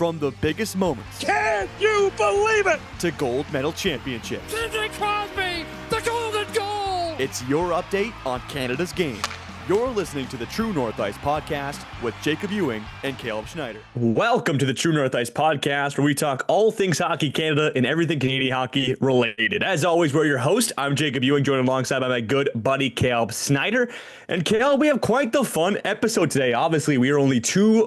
From the biggest moments Can you believe it? to gold medal championships, Sidney Crosby, the golden goal! it's your update on Canada's game. You're listening to the True North Ice podcast with Jacob Ewing and Caleb Schneider. Welcome to the True North Ice podcast, where we talk all things Hockey Canada and everything Canadian hockey related. As always, we're your host. I'm Jacob Ewing, joined alongside by my good buddy Caleb Schneider. And Caleb, we have quite the fun episode today. Obviously, we are only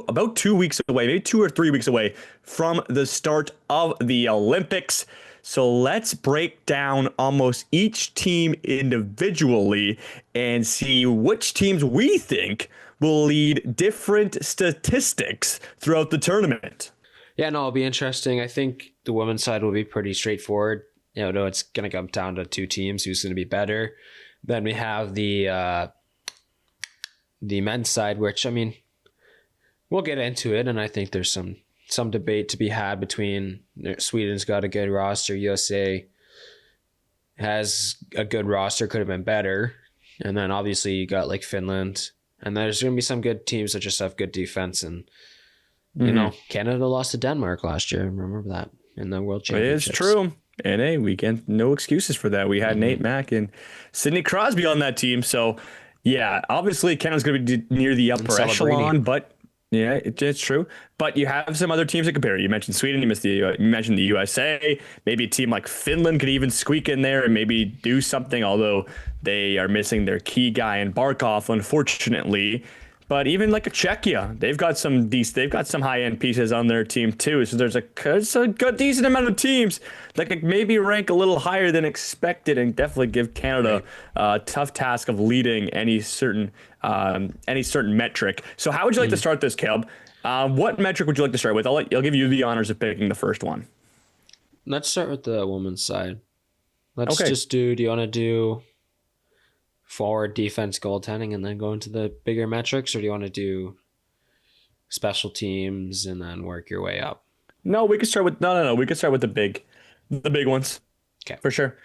about 2 weeks away, maybe 2 or 3 weeks away from the start of the Olympics. So let's break down almost each team individually and see which teams we think will lead different statistics throughout the tournament. Yeah, no, it'll be interesting. I think the women's side will be pretty straightforward. No, it's going to come down to two teams who's going to be better. Then we have the men's side, which, I mean, we'll get into it, and I think there's some debate to be had between Sweden's got a good roster, USA has a good roster, could have been better, and then obviously you got like Finland, and there's going to be some good teams that just have good defense, and you know, Canada lost to Denmark last year, remember that, in the World Championships. It is true, and hey, we get no excuses for that. We had Nate Mack and Sidney Crosby on that team, so yeah, obviously Canada's going to be near the upper echelon, but yeah, it's true. But you have some other teams to compare. You mentioned Sweden, you mentioned the USA. Maybe a team like Finland could even squeak in there and maybe do something, although they are missing their key guy in Barkov, unfortunately. But even like a Czechia, they've got some high-end pieces on their team too. So there's a good decent amount of teams that could maybe rank a little higher than expected and definitely give Canada a tough task of leading any certain metric. So how would you like to start this, Caleb? What metric would you like to start with? I'll give you the honors of picking the first one. Let's start with the women's side. Let's Okay. just do you want to do forward, defense, goaltending, and then go into the bigger metrics, or do you want to do special teams and then work your way up? No, we could start with we could start with the big ones. Okay. For sure.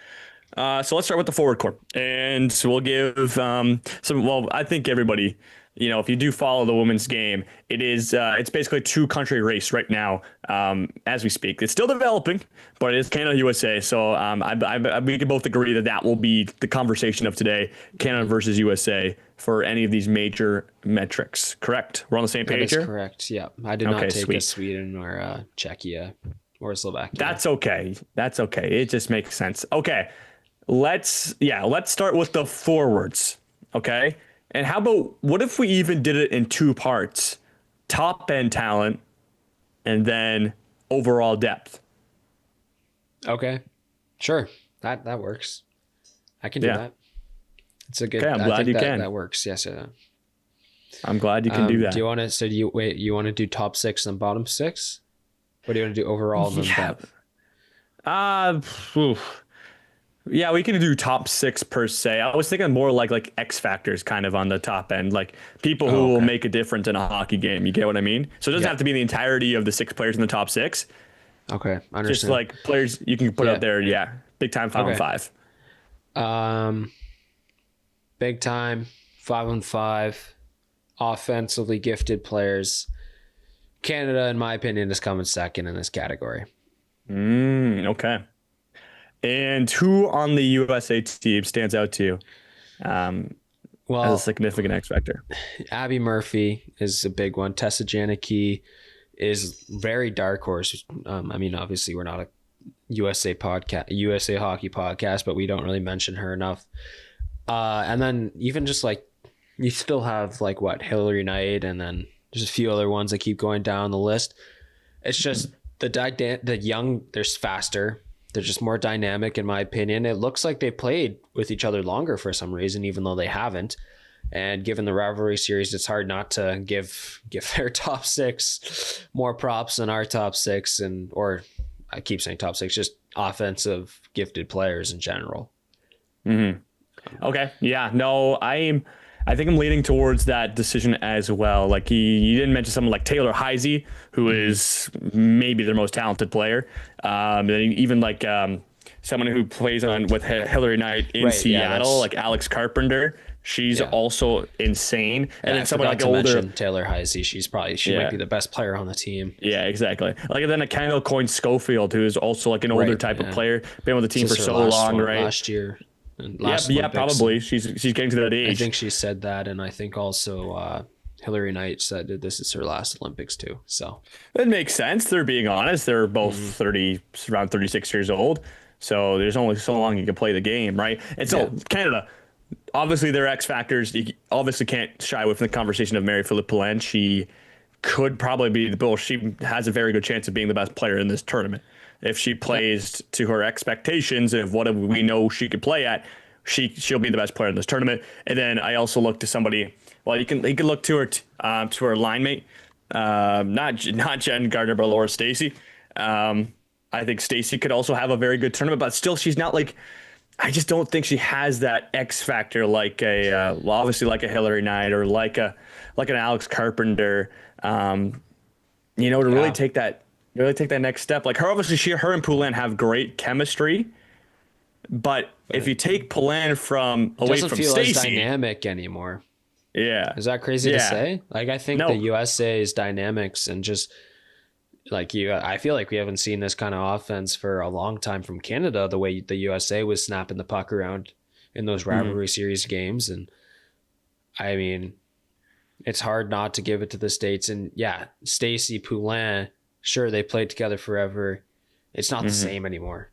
So let's start with the forward core, and we'll give some. Well, I think everybody, if you do follow the women's game, it's basically a two-country race right now as we speak. It's still developing, but it is Canada USA. So we can both agree that will be the conversation of today: Canada versus USA for any of these major metrics. Correct? We're on the same page here. That is correct. Yeah, I did not take sweet. a Sweden or Czechia or Slovakia. That's okay. It just makes sense. Okay. Let's start with the forwards. Okay. And how about what if we even did it in two parts? Top end talent and then overall depth. Okay. Sure. That works. I can do that. It's a good. Okay, I'm glad you can. That works. Yes. I'm glad you can do that. Do you want to? So you want to do top six and bottom six? What do you want to do overall and then depth? Yeah, we can do top six per se. I was thinking more like X factors kind of on the top end, like people who will make a difference in a hockey game. You get what I mean? So it doesn't have to be the entirety of the six players in the top six. Okay, I understand. Just like players you can put out there. Yeah, big time 5-on-5. Big time 5-on-5, offensively gifted players. Canada, in my opinion, is coming second in this category. Okay. And who on the USA team stands out to you as a significant X factor? Abby Murphy is a big one. Tessa Janicki is very dark horse. I mean, obviously, we're not a USA hockey podcast, but we don't really mention her enough. And then even just like you still have like Hillary Knight, and then there's a few other ones that keep going down the list. It's just the young, they're faster. They're just more dynamic, in my opinion. It looks like they played with each other longer for some reason, even though they haven't. And given the rivalry series, it's hard not to give their top six more props than our top six, or I keep saying top six, just offensive gifted players in general. Okay. Yeah. No, I think I'm leaning towards that decision as well. Like you didn't mention someone like Taylor Heisey, who is maybe their most talented player. And even like someone who plays with Hillary Knight in Seattle, like Alex Carpenter. She's also insane. And then someone like older Taylor Heisey, she might be the best player on the team. Yeah, exactly. Like then a Kendall Coyne-Schofield, who is also like an older type of player, been with the team for so long, right? Last year. Yeah, probably. She's getting to that age. I think she said that, and I think also Hillary Knight said that this is her last Olympics too. So it makes sense. They're being honest. They're both around 36 years old. So there's only so long you can play the game, right? And so Canada, obviously their X factors. You obviously can't shy away from the conversation of Marie-Philippe Poulin. She could probably be she has a very good chance of being the best player in this tournament. If she plays to her expectations of what we know she could play at, she'll be the best player in this tournament. And then I also look to somebody. Well, you can look to her line mate, not Jen Gardner, but Laura Stacey. I think Stacey could also have a very good tournament, but still, she's not like. I just don't think she has that X factor like obviously like a Hillary Knight or like an Alex Carpenter. To really take that next step. Like her and Poulin have great chemistry, but if you take Poulin away from Stacey, doesn't feel as dynamic anymore. Yeah, is that crazy to say? Like I think the USA's dynamics and just like I feel like we haven't seen this kind of offense for a long time from Canada. The way the USA was snapping the puck around in those rivalry series games, and I mean, it's hard not to give it to the States. And Stacey, Poulin, sure they played together forever. It's not the same anymore.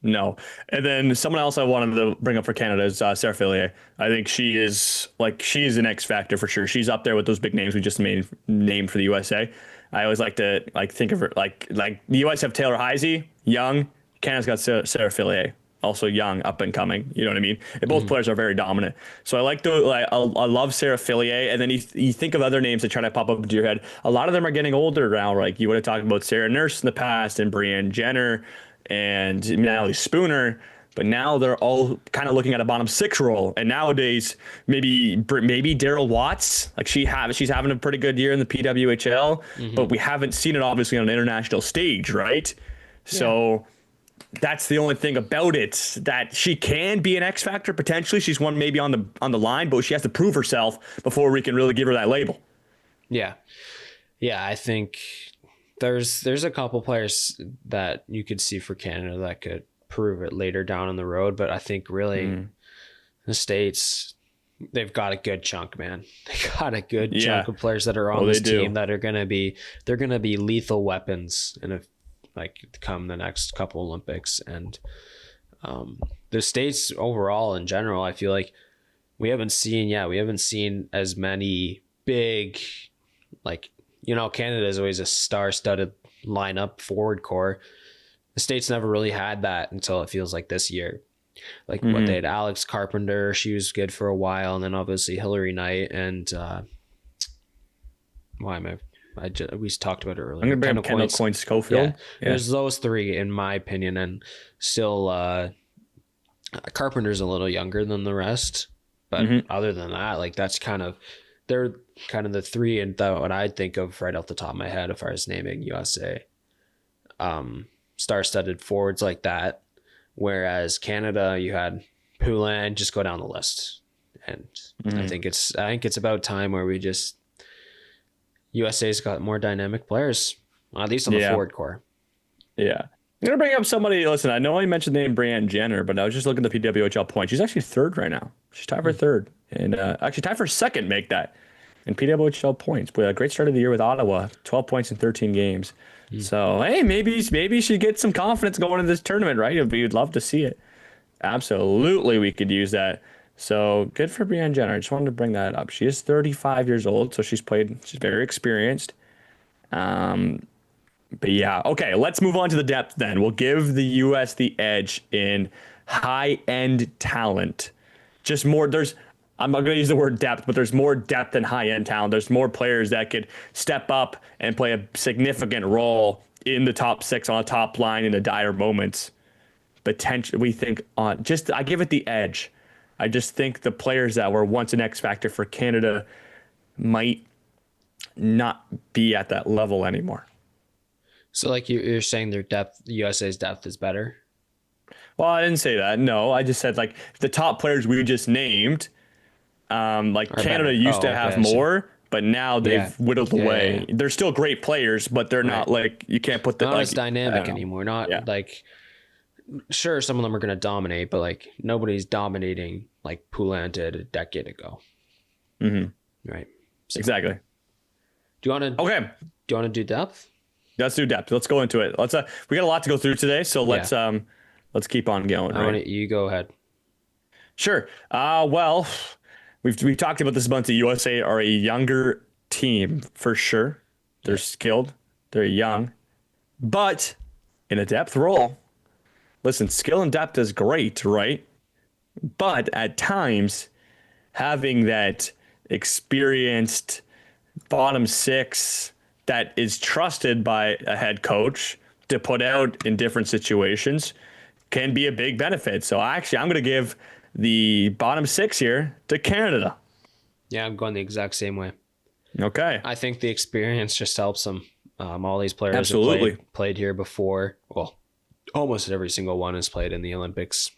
No. And then someone else I wanted to bring up for Canada is Sarah Fillier. I think she is an X factor for sure. She's up there with those big names we just named for the USA. I always like to think of her like the US have Taylor Heisey, young. Canada's got Sarah Fillier, also young, up and coming. You know what I mean? And both players are very dominant. So I love Sarah Fillier. And then you think of other names that try to pop up into your head. A lot of them are getting older now. Like you would have talked about Sarah Nurse in the past and Brianne Jenner and Natalie Spooner. But now they're all kind of looking at a bottom six role. And nowadays, maybe Daryl Watts, like she's having a pretty good year in the PWHL, but we haven't seen it obviously on an international stage, right? Yeah. So that's the only thing about it, that she can be an X factor potentially. She's one maybe on the line, but she has to prove herself before we can really give her that label. Yeah. Yeah, I think there's a couple players that you could see for Canada that could prove it later down in the road, but I think really the States, they've got a good chunk, man. They got a good chunk of players that are on this team that are gonna be lethal weapons come the next couple Olympics. And the States overall in general, I feel like we haven't seen as many big, Canada is always a star-studded lineup forward core. The States never really had that until it feels like this year. What they had, Alex Carpenter, she was good for a while, and then obviously Hillary Knight and we talked about it earlier. I'm gonna bring Kendall Coyne-Schofield. Yeah. There's those three in my opinion, and still Carpenter's a little younger than the rest, but other than that, that's they're kind of the three and what I'd think of right off the top of my head if I was naming USA. Star-studded forwards like that, whereas Canada, you had Poulin. Just go down the list, and I think it's about time where USA's got more dynamic players, at least on the forward core. Yeah, I'm gonna bring up somebody. Listen, I know I mentioned the name Brianne Jenner, but I was just looking at the PWHL points. She's actually third right now. She's tied for third, and actually tied for second. Make that in PWHL points. With a great start of the year with Ottawa, 12 points in 13 games. So, hey, maybe she gets some confidence going into this tournament, right? We'd love to see it. Absolutely, we could use that. So, good for Brianne Jenner. I just wanted to bring that up. She is 35 years old, so she's very experienced. But yeah, okay, let's move on to the depth then. We'll give the U.S. the edge in high-end talent. Just more, I'm not going to use the word depth, but there's more depth than high-end talent. There's more players that could step up and play a significant role in the top six on a top line in the dire moments. Potentially, we think I give it the edge. I just think the players that were once an X factor for Canada might not be at that level anymore. So you're saying their depth, the USA's depth is better? Well, I didn't say that. No, I just said the top players we just named, Like Or Canada better. used to Okay, have I see. more, but now they've Yeah. whittled Yeah, away. yeah, yeah. They're still great players, but they're not like you can't put the Not like as I dynamic don't know. anymore. Not Yeah. like sure some of them are going to dominate, but like nobody's dominating like Poulin did a decade ago. Right. So, Exactly. do you want to Okay. do depth? Let's do depth. Let's go into it. We got a lot to go through today, so let's keep on going. Right? You go ahead. Sure. Well, we've talked about this a bunch. The USA are a younger team for sure. They're skilled. They're young, but in a depth role. Listen, skill and depth is great, right? But at times, having that experienced bottom six that is trusted by a head coach to put out in different situations can be a big benefit. So actually, I'm going to give the bottom six here to Canada. Yeah, I'm going the exact same way. Okay. I think the experience just helps them. All these players Absolutely. have played here before. Well, almost every single one has played in the Olympics.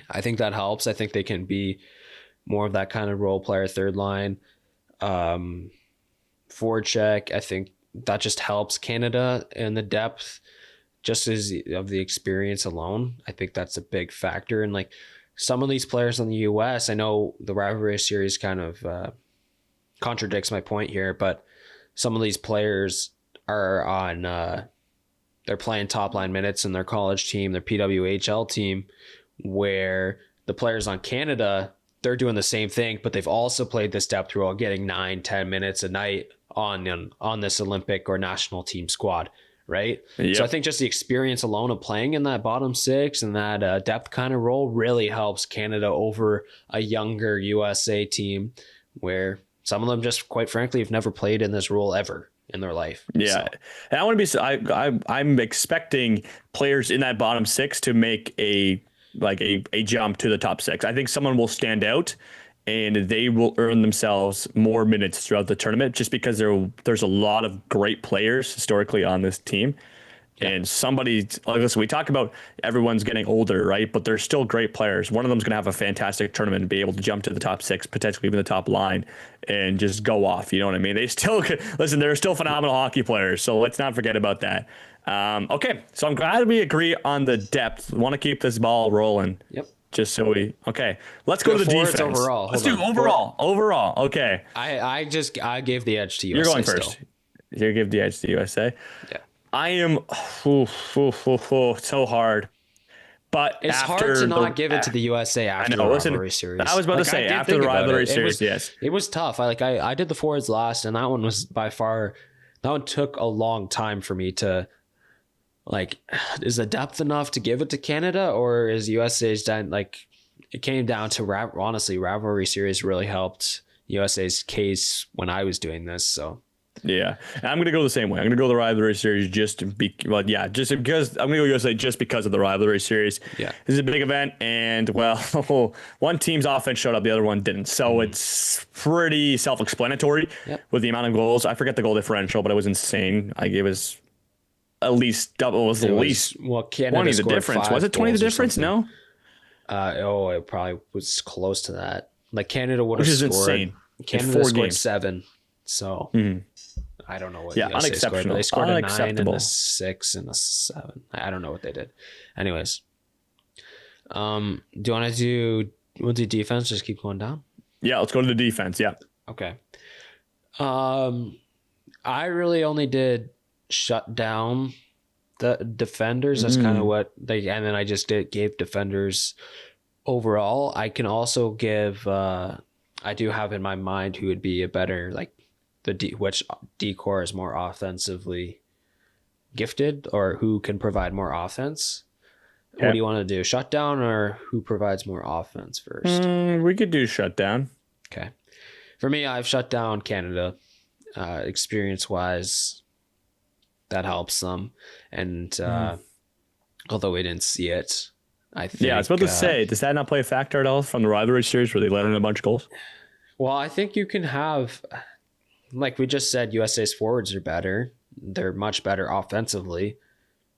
I think that helps. I think they can be more of that kind of role player, third line. Forecheck, I think that just helps Canada in the depth, just as of the experience alone. I think that's a big factor. And like some of these players in the US, I know the rivalry series kind of contradicts my point here, but some of these players are on they're playing top line minutes in their college team, their PWHL team, where the players on Canada, they're doing the same thing, but they've also played this depth role, getting 9-10 minutes a night on this Olympic or national team squad, right? Yep. So I think just the experience alone of playing in that bottom six and that depth kind of role really helps Canada over a younger USA team where some of them just quite frankly have never played in this role ever in their life. Yeah. So, And I want to be, I'm expecting players in that bottom six to make a jump to the top six. I think someone will stand out and they will earn themselves more minutes throughout the tournament just because there's a lot of great players historically on this team. Yeah. And listen, we talk about everyone's getting older, right? But they're still great players. One of them's going to have a fantastic tournament and be able to jump to the top six, potentially even the top line and just go off. You know what I mean? They still listen, they're still phenomenal hockey players. So let's not forget about that. Okay. So I'm glad we agree on the depth. We want to keep this ball rolling. Yep. Just so let's go to the defense. Overall. Let's do overall. Okay. I gave the edge to USA. You're going first. Still. You give the edge to USA. Yeah. I am so hard. But it's hard to not give it to the USA after the rivalry series. I was about to say after the rivalry series, yes. It was tough. I did the forwards last, and that one was by far, that one took a long time for me to, like, is the depth enough to give it to Canada, or is USA's done, like, it came down to, honestly, rivalry series really helped USA's case when I was doing this, so. Yeah, and I'm going to go the same way. I'm going to go the rivalry series just because I'm going to go USA just because of the rivalry series. Yeah, this is a big event, and well, one team's offense showed up, the other one didn't. So it's pretty self-explanatory with the amount of goals. I forget the goal differential, but it was insane. It was at least double. It was at least Canada 20 the difference. Was it 20 the difference? No. It probably was close to that. Like Canada would have scored. Insane. Canada scored 7. So I don't know what USA scored, but they scored a 9 and a 6 and a 7. I don't know what they did. Anyways, do you want to we'll do defense? Just keep going down. Yeah, let's go to the defense. Yeah. Okay. I really only did shut down the defenders. That's kind of what and then I just gave defenders overall. I can also give. I do have in my mind who would be a better which D-core is more offensively gifted or who can provide more offense. Okay. What do you want to do? Shutdown or who provides more offense first? We could do shutdown. Okay. For me, I've shut down Canada. Experience-wise, that helps them. And although we didn't see it, I think... Yeah, I was about to say, does that not play a factor at all from the rivalry series where they let in a bunch of goals? Well, I think you can have... Like we just said, USA's forwards are better. They're much better offensively.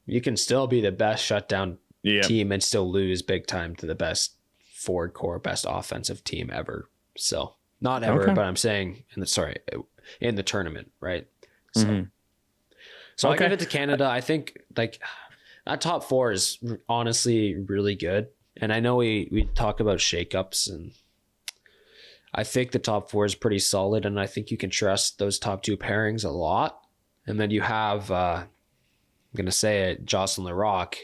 You can still be the best shutdown team and still lose big time to the best forward core, best offensive team ever. So not ever, but I'm saying in the tournament, right? So, so I give it to Canada. I think like that top 4 is honestly really good. And I know we talk about shakeups, and I think the top 4 is pretty solid. And I think you can trust those top 2 pairings a lot. And then you have, I'm going to say it, Jocelyn Larocque,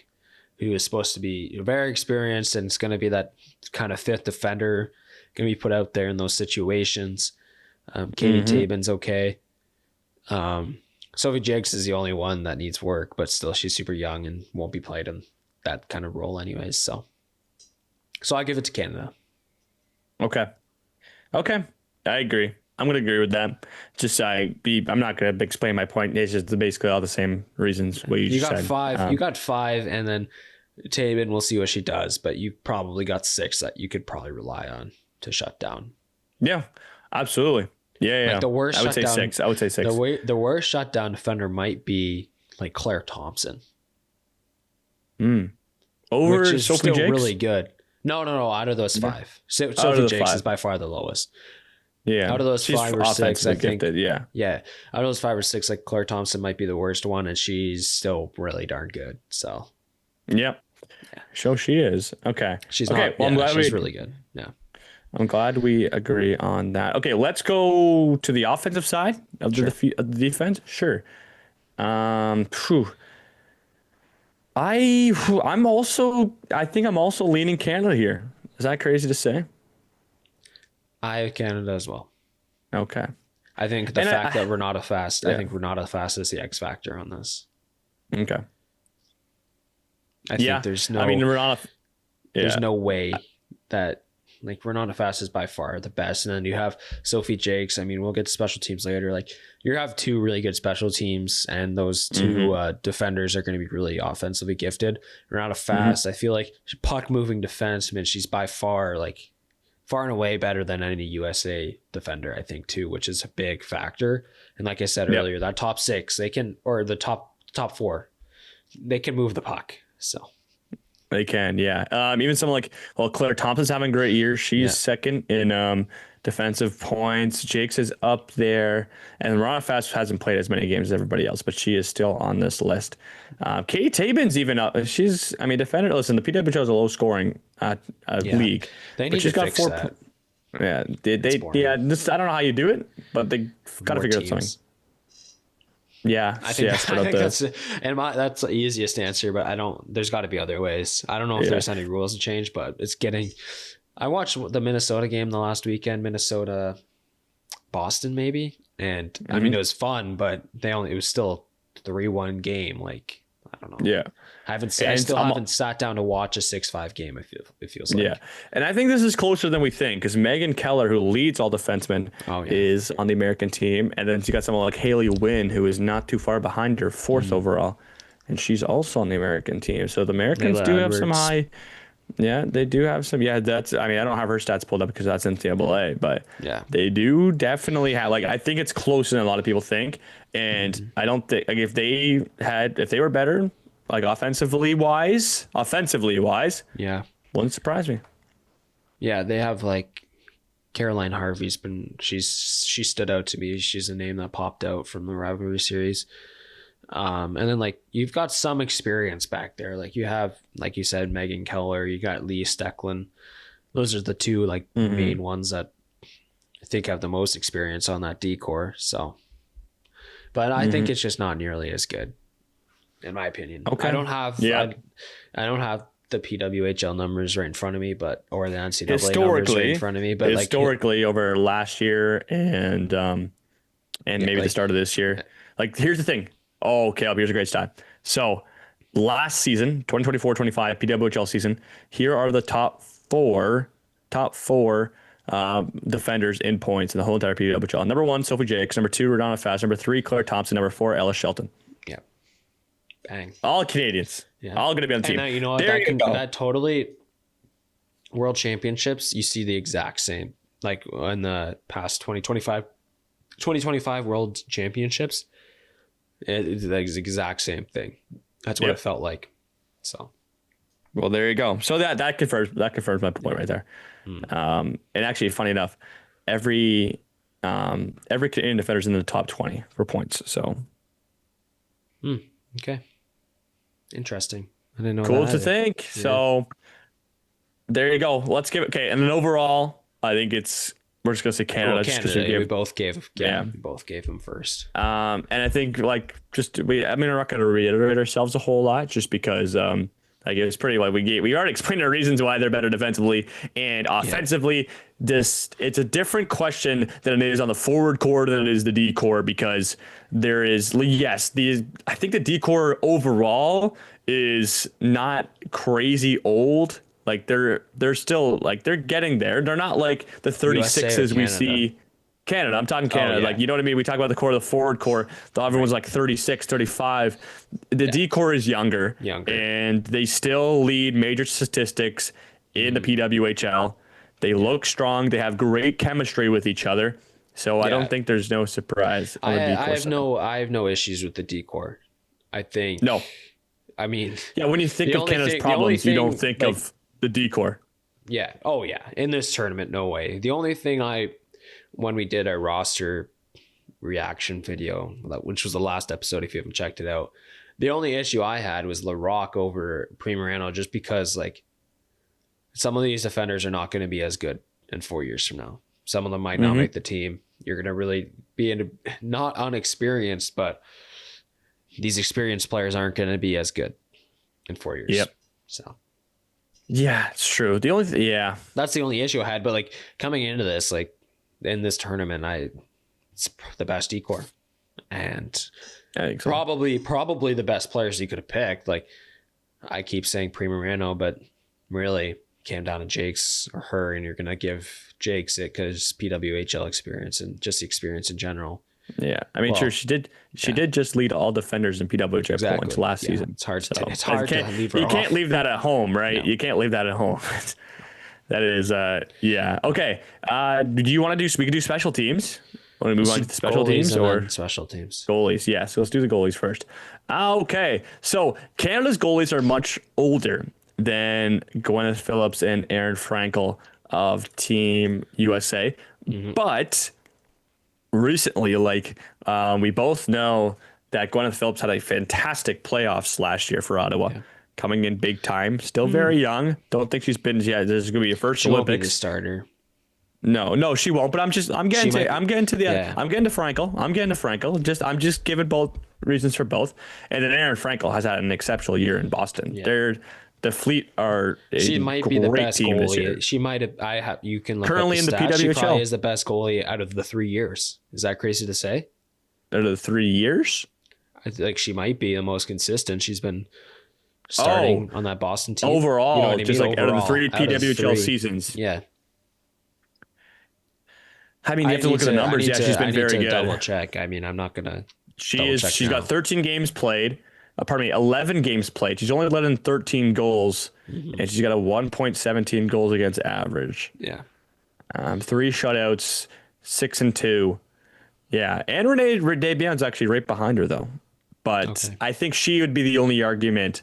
who is supposed to be very experienced, and it's going to be that kind of 5th defender, going to be put out there in those situations. Katie Tabin's okay. Sophie Jakes is the only one that needs work, but still she's super young and won't be played in that kind of role anyways. So I give it to Canada. Okay. I agree. I'm going to agree with that. Just I'm not going to explain my point. It's just basically all the same reasons. What you just got said. 5. You got 5, and then Tabin, we'll see what she does. But you probably got 6 that you could probably rely on to shut down. Yeah, absolutely. Yeah. Like the worst. I would say 6. I would say 6. The worst shutdown defender might be like Claire Thompson. Over which is Sophie still Jakes? really good. No. Out of those 5, Sophie Jakes 5. is by far the lowest. Yeah. Out of those she's 5 or 6, I think. Gifted, yeah. Yeah. Out of those 5 or 6, like Claire Thompson might be the worst one, and she's still really darn good. So. Yep. So she is. Okay. She's okay. not. Well, Yeah, she's really good. Yeah. I'm glad we agree on that. Okay, let's go to the offensive side of the defense. Sure. I think I'm also leaning Canada here. Is that crazy to say? I have Canada as well. Okay. I think that Renata Fast. I think Renata Fast is the X factor on this. Okay. I think there's no. I mean, Renata. There's no way that. Like Renata Fast is by far the best. And then you have Sophie Jakes. I mean, we'll get to special teams later. Like you have 2 really good special teams, and those 2 defenders are going to be really offensively gifted. Renata Fast, I feel like puck moving defenseman. She's by far and away better than any USA defender, I think too, which is a big factor. And like I said earlier, that top 6, they can, or the top 4, they can move the puck. So. They can, yeah. Even someone Claire Thompson's having a great year. She's second in defensive points. Jakes is up there, and Renata Fast hasn't played as many games as everybody else, but she is still on this list. Katie Tabin's even up. Defender. Listen, the PWHL is a low scoring league. They need to fix that. Yeah, I don't know how you do it, but they got to figure out something. Yeah, I think that's the easiest answer, but there's got to be other ways. I don't know if there's any rules to change, but it's getting. I watched the Minnesota game the last weekend, Minnesota, Boston maybe, and I mean it was fun, but it was still 3-1 game. Like I don't know. Yeah, I still haven't sat down to watch a 6-5 game. It feels like. Yeah, and I think this is closer than we think because Megan Keller, who leads all defensemen, is on the American team, and then you got someone like Haley Wynn, who is not too far behind her, 4th overall, and she's also on the American team. So the Americans do have some high. Yeah, they do have some. Yeah, I don't have her stats pulled up because that's NCAA, but they do definitely have. Like, I think it's closer than a lot of people think, and I don't think if they were better, like offensively wise, wouldn't surprise me. Yeah, they have like Caroline Harvey's she stood out to me. She's a name that popped out from the rivalry series. And then like you've got some experience back there. Like you have, like you said, Megan Keller, you got Lee Stecklin. Those are the 2 like main ones that I think have the most experience on that D-core. So, but I think it's just not nearly as good, in my opinion. Okay. I don't have the PWHL numbers right in front of me, or the NCAA numbers right in front of me. But historically, over last year and maybe the start of this year, like here's the thing. Oh, Caleb, here's a great stat. So last season, 2024-25 PWHL season, here are the top four defenders in points in the whole entire PWHL. Number 1, Sophie Jakes. Number 2, Renata Fast. Number 3, Claire Thompson. Number 4, Ella Shelton. Yeah. Bang. All Canadians. Yeah. All going to be on the team. You know what? That totally World Championships, you see the exact same. Like in the past 2025 World Championships, it's the exact same thing. That's what it felt like. So, well, there you go. So that confirms my point right there. And actually, funny enough, every Canadian defender's in the top 20 for points. So Okay. Interesting. I didn't know cool that to either. think. Yeah. So there you go. Let's give it. Okay, and then overall, I think we're just gonna say Canada. Well, just 'cause Canada, we we both gave. Yeah. We both gave them first. And I think we're not going to reiterate ourselves a whole lot just because like it's pretty like we already explained our reasons why they're better defensively and offensively. It's a different question than it is on the forward core than it is the D core, because there is I think the D core overall is not crazy old. Like they're still like they're getting there. They're not like the 36s we see. Canada. I'm talking Canada. yeah. Like, you know what I mean? We talk about the core, the forward core. The other one's like 36, 35. The D core is younger. And they still lead major statistics in the PWHL. They look strong. They have great chemistry with each other. So I don't think there's no surprise on the D core. I have no issues with the D core. I think. No. I mean. Yeah, when you think of Canada's problems, you don't think of the D core. Yeah. Oh, yeah. In this tournament, no way. The only thing when we did our roster reaction video, which was the last episode, if you haven't checked it out, the only issue I had was Larocque over Primerano, just because like some of these defenders are not going to be as good in 4 years from now. Some of them might not make the team. You're going to really be not unexperienced, but these experienced players aren't going to be as good in 4 years. Yep. So. Yeah, it's true. That's the only issue I had. But like coming into this, like, in this tournament, it's the best D-core, and I think so. probably the best players you could have picked. Like I keep saying Primerano, but really came down to Jake's or her, and you're gonna give Jake's it because PWHL experience and just the experience in general. Yeah, I mean, sure, she did just lead all defenders in PWHL points last season. It's hard. So It's hard to leave her You off. can't leave that at home, right? No. You can't leave that at home. That is, yeah. Okay. Do you want to do? We can do special teams. Want to move on to the special teams or special teams? Goalies. Yeah. So let's do the goalies first. Okay. So Canada's goalies are much older than Gwyneth Phillips and Erin Frankel of Team USA, but recently, we both know that Gwyneth Phillips had a fantastic playoffs last year for Ottawa. Yeah. Coming in big time, still very young. Don't think she's been. Yeah, this is gonna be her first Olympics. Won't be the starter. No, she won't. But I'm getting to Frankel. I'm just giving both reasons for both. And then Erin Frankel has had an exceptional year in Boston. Yeah. The Fleet are. She might be the best goalie. She might have. You can look currently at the in the stats. She PWHL. probably is the best goalie out of the 3 years. Is that crazy to say? Out of the 3 years, I think she might be the most consistent. She's been starting on that Boston team overall, you know what I just mean? like out of the 3 Out of the PWHL three. seasons. Yeah, I mean, you have to look at the numbers. Yeah, she's been very good. Double check. I mean, I'm not gonna. She's got 13 games played. 11 games played. She's only let in 13 goals, and she's got a 1.17 goals against average. Yeah. 3 shutouts, 6-2. Yeah, and Renee Desbien's actually right behind her though. But I think she would be the only argument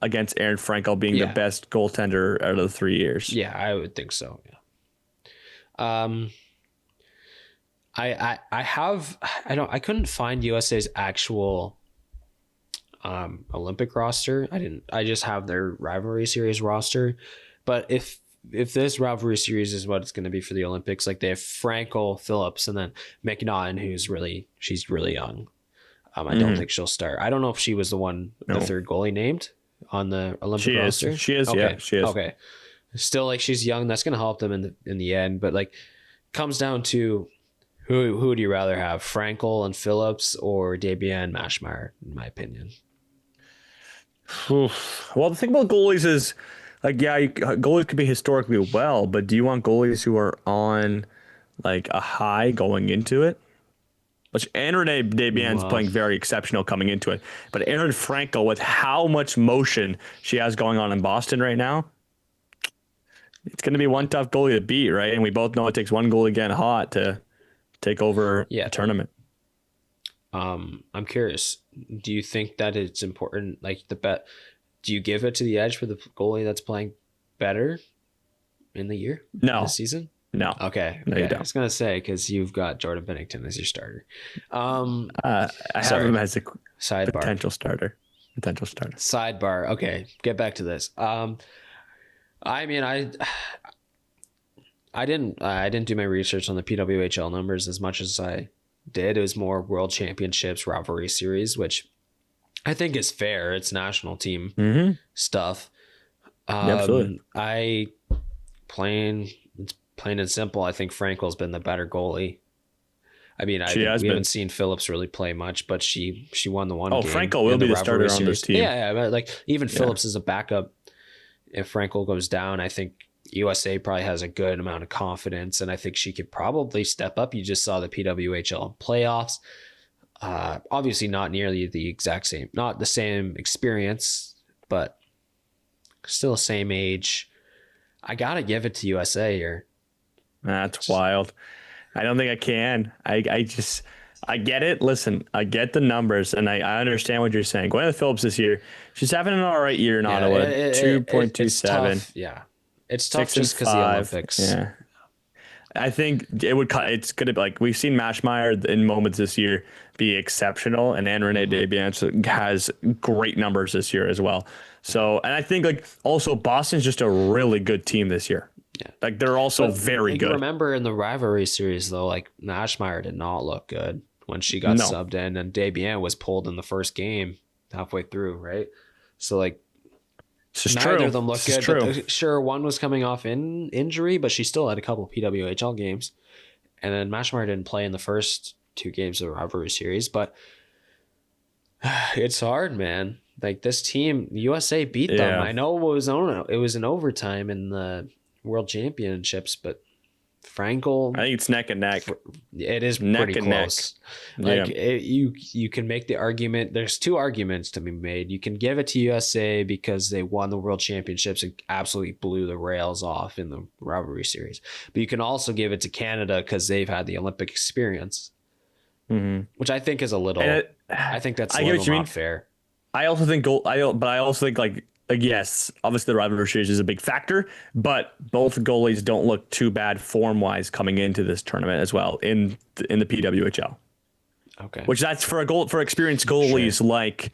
against Erin Frankel being the best goaltender out of the 3 years. Yeah, I would think so. Yeah. I couldn't find USA's actual Olympic roster. I just have their rivalry series roster. But if this rivalry series is what it's going to be for the Olympics, like they have Frankel, Phillips, and then McNaughton, she's really young. I don't think she'll start. I don't know if she was the third goalie named on the Olympic roster. She is. Okay. Yeah, she is. Okay. Still, like, she's young. That's going to help them in the end. But like, comes down to who would you rather have, Frankel and Phillips or Desbiens and Maschmeyer, in my opinion. Well, the thing about goalies is, like, goalies could be historically well, but do you want goalies who are on like a high going into it? Which Renee Desbien's playing very exceptional coming into it, but Erin Frankel, with how much motion she has going on in Boston right now, it's going to be one tough goalie to beat, right? And we both know it takes one goalie getting hot to take over a tournament. I'm curious. Do you think that it's important? Like do you give it to the edge for the goalie that's playing better in the year? No. This season? No. Okay. No, you I don't. was gonna say because you've got Jordan Bennington as your starter. I have Sorry. him as a Sidebar. potential starter. Sidebar. Okay, get back to this. I mean, I didn't do my research on the PWHL numbers as much as I did. It was more World Championships rivalry series, which I think is fair. It's national team stuff. Absolutely. It's plain and simple. I think Frankel's been the better goalie. I mean, we haven't seen Phillips really play much, but she won the one game. Frankel will be the starter on this team. Yeah, but like even Phillips is a backup. If Frankel goes down, I think USA probably has a good amount of confidence, and I think she could probably step up. You just saw the PWHL playoffs. Obviously not nearly not the same experience, but still same age. I gotta give it to USA here. That's wild. I don't think I can. I get it. Listen, I get the numbers, and I understand what you're saying. Gwyneth Phillips this year, she's having an all right year in Ottawa. 2.27. Yeah, it's tough just because the Olympics. Yeah, I think it's gonna be like we've seen Mashmeyer in moments this year be exceptional, and Anne-Renee Desbiens has great numbers this year as well. So, and I think like also Boston's just a really good team this year. Yeah, like they're also very good. Remember in the rivalry series though, like Mashmeyer did not look good when she got subbed in, and Desbiens was pulled in the first game halfway through, right? So like. Neither of them look good. But sure, one was coming off injury, but she still had a couple PWHL games. And then Mashmeyer didn't play in the first 2 games of the rivalry series. But it's hard, man. Like this team, USA beat them. I know it was in overtime in the World Championships, but Frankel, I think it's neck and neck. It is neck pretty and close. Neck. Like you can make the argument. There's 2 arguments to be made. You can give it to USA because they won the World Championships and absolutely blew the rails off in the rivalry series. But you can also give it to Canada because they've had the Olympic experience, which I think is a little. I think that's a little not fair. I also think yes, obviously the rivalry series is a big factor, but both goalies don't look too bad form-wise coming into this tournament as well in the PWHL. Okay. Which that's for experienced goalies like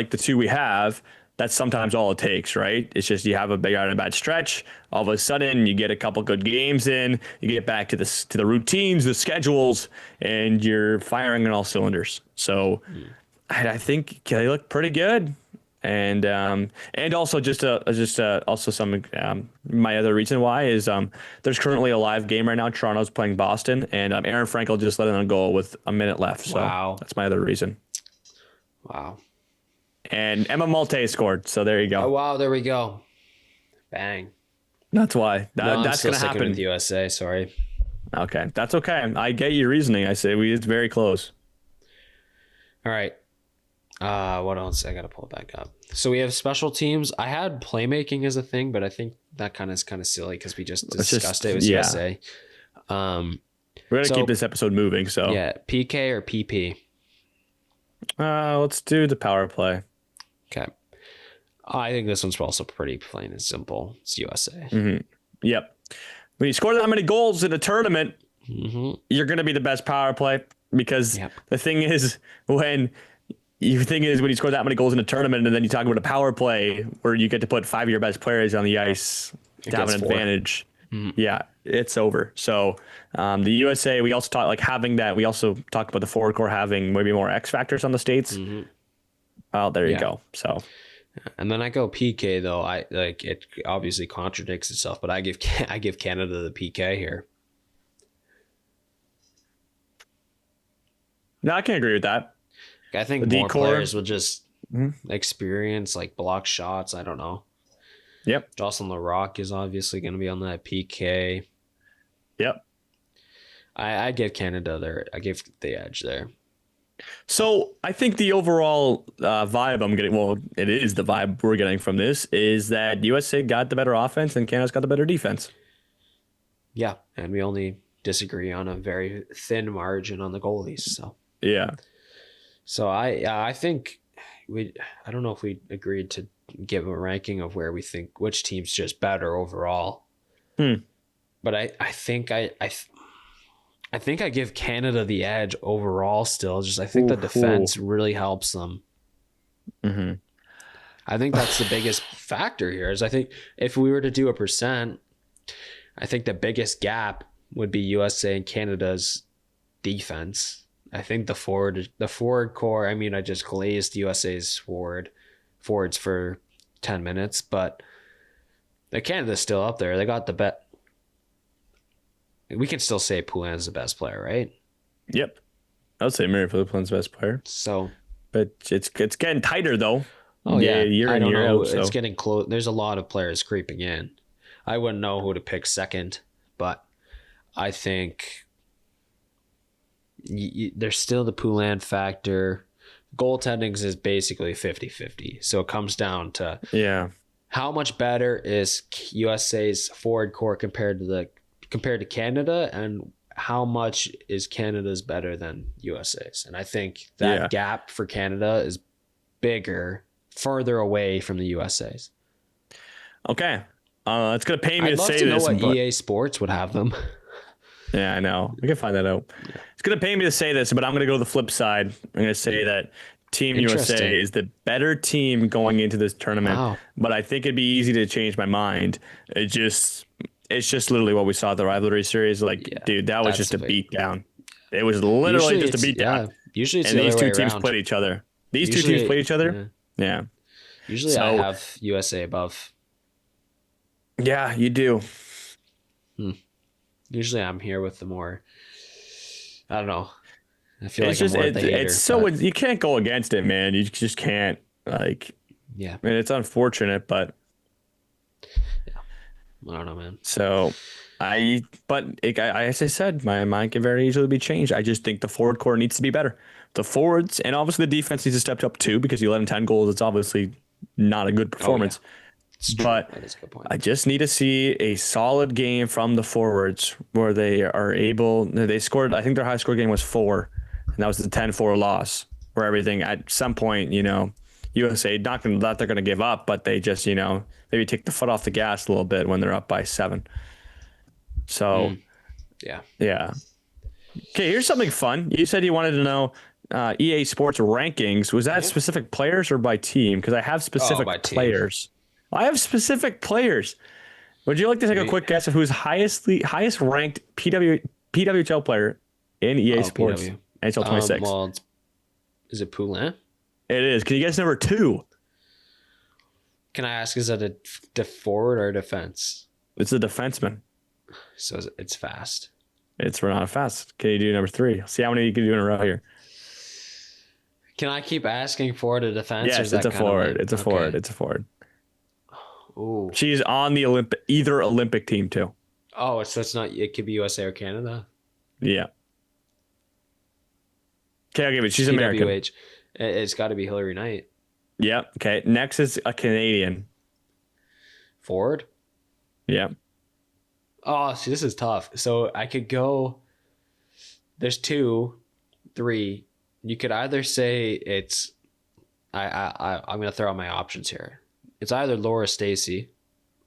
the 2 we have, that's sometimes all it takes, right? It's just you have a bad stretch, all of a sudden you get a couple good games in, you get back to the routines, the schedules, and you're firing on all cylinders. So I think they look pretty good. And also also some my other reason why is there's currently a live game right now. Toronto's playing Boston, and Aaron Frankel just let in a goal with a minute left. So that's my other reason. Wow. And Emma Malte scored. So there you go. Oh wow, there we go. Bang. That's why that's going to happen with USA. Sorry. Okay, that's okay. I get your reasoning. I say it's very close. All right. What else? I gotta pull it back up. So we have special teams. I had playmaking as a thing, but I think that is kind of silly because we just discussed it. It was USA. We're gonna keep this episode moving. So yeah, PK or PP. Let's do the power play. Okay. I think this one's also pretty plain and simple. It's USA. Yep. When you score that many goals in a tournament, you're gonna be the best power play because the thing is when you score that many goals in a tournament and then you talk about a power play where you get to put 5 of your best players on the ice to have an advantage. Yeah, it's over. So the USA, we also talk we also talked about the forward core having maybe more X factors on the States. Well, there you go. So, and then I go PK though. It obviously contradicts itself, but I give Canada the PK here. No, I can agree with that. I think more players will just experience like block shots. I don't know. Yep. Jocelyn Larocque is obviously going to be on that PK. Yep. I give Canada there. I give the edge there. So I think the overall vibe I'm getting, it is the vibe we're getting from this, is that USA got the better offense and Canada's got the better defense. Yeah. And we only disagree on a very thin margin on the goalies. So yeah. So I think I don't know if we agreed to give a ranking of where we think which team's just better overall. But I think I give Canada the edge overall still. Just I think the defense really helps them. Mm-hmm. I think that's the biggest factor here. Is I think if we were to do a percent, I think the biggest gap would be USA and Canada's defense. I think the forward core. I mean, I just glazed USA's forwards for 10 minutes, but the Canada's still up there. They got the bet. We can still say Poulin's the best player, right? Yep. I would say Mary Poulin's the best player. So, but it's getting tighter though. Oh yeah, year in year out. It's getting close. There's a lot of players creeping in. I wouldn't know who to pick second, but I think there's still the Poulin factor. Goaltending is basically 50-50. So it comes down to how much better is USA's forward core compared to Canada, and how much is Canada's better than USA's. And I think that gap for Canada is bigger, further away from the USA's. Okay. It's going to pay me I'd to love say to know this. what EA Sports would have them. Yeah, I know. We can find that out. Yeah. It's going to pay me to say this, but I'm going to go the flip side. I'm going to say that Team USA is the better team going into this tournament. Wow. But I think it'd be easy to change my mind. It's just literally what we saw at the rivalry series. Dude, that was just a beatdown. It was literally just a beatdown. Yeah. Usually it's and the these other two way teams around. played each other. These two teams played each other. Yeah. Usually I have USA above. Yeah, you do. Usually I'm here with the more, I don't know. I feel it's like just, I'm more the hater. It's so you can't go against it, man. You just can't. Yeah. I mean, it's unfortunate, but I don't know, man. So as I said, my mind can very easily be changed. I just think the forward core needs to be better. The forwards and obviously the defense needs to step up too, because you let them 10 goals. It's obviously not a good performance. But that is a good point. I just need to see a solid game from the forwards where they are able. They scored. I think their high score game was 4, and that was the 10-4 loss. Where everything at some point, USA not going to they're going to give up, but they just maybe take the foot off the gas a little bit when they're up by 7. So yeah. Okay, here's something fun. You said you wanted to know EA Sports rankings. Was that specific players or by team? Because I have specific players. I have specific players. Would you like to take a quick guess of who's highest ranked PWHL player in EA Sports NHL 26? Well, is it Poulin? It is. Can you guess number 2? Can I ask, is that a forward or a defense? It's a defenseman. So it's fast. It's not fast. Can you do number 3? See how many you can do in a row here. Can I keep asking forward or defense? Yes, it's a forward. It's a forward. It's a forward. Ooh. She's on the either Olympic team too. Oh, so it's not. It could be USA or Canada. Yeah. Okay, I'll give it. She's American. It's got to be Hillary Knight. Yeah. Okay. Next is a Canadian. Forward. Yeah. Oh, see, this is tough. So I could go. There's 2, 3. You could either say it's. I'm gonna throw out my options here. It's either Laura Stacey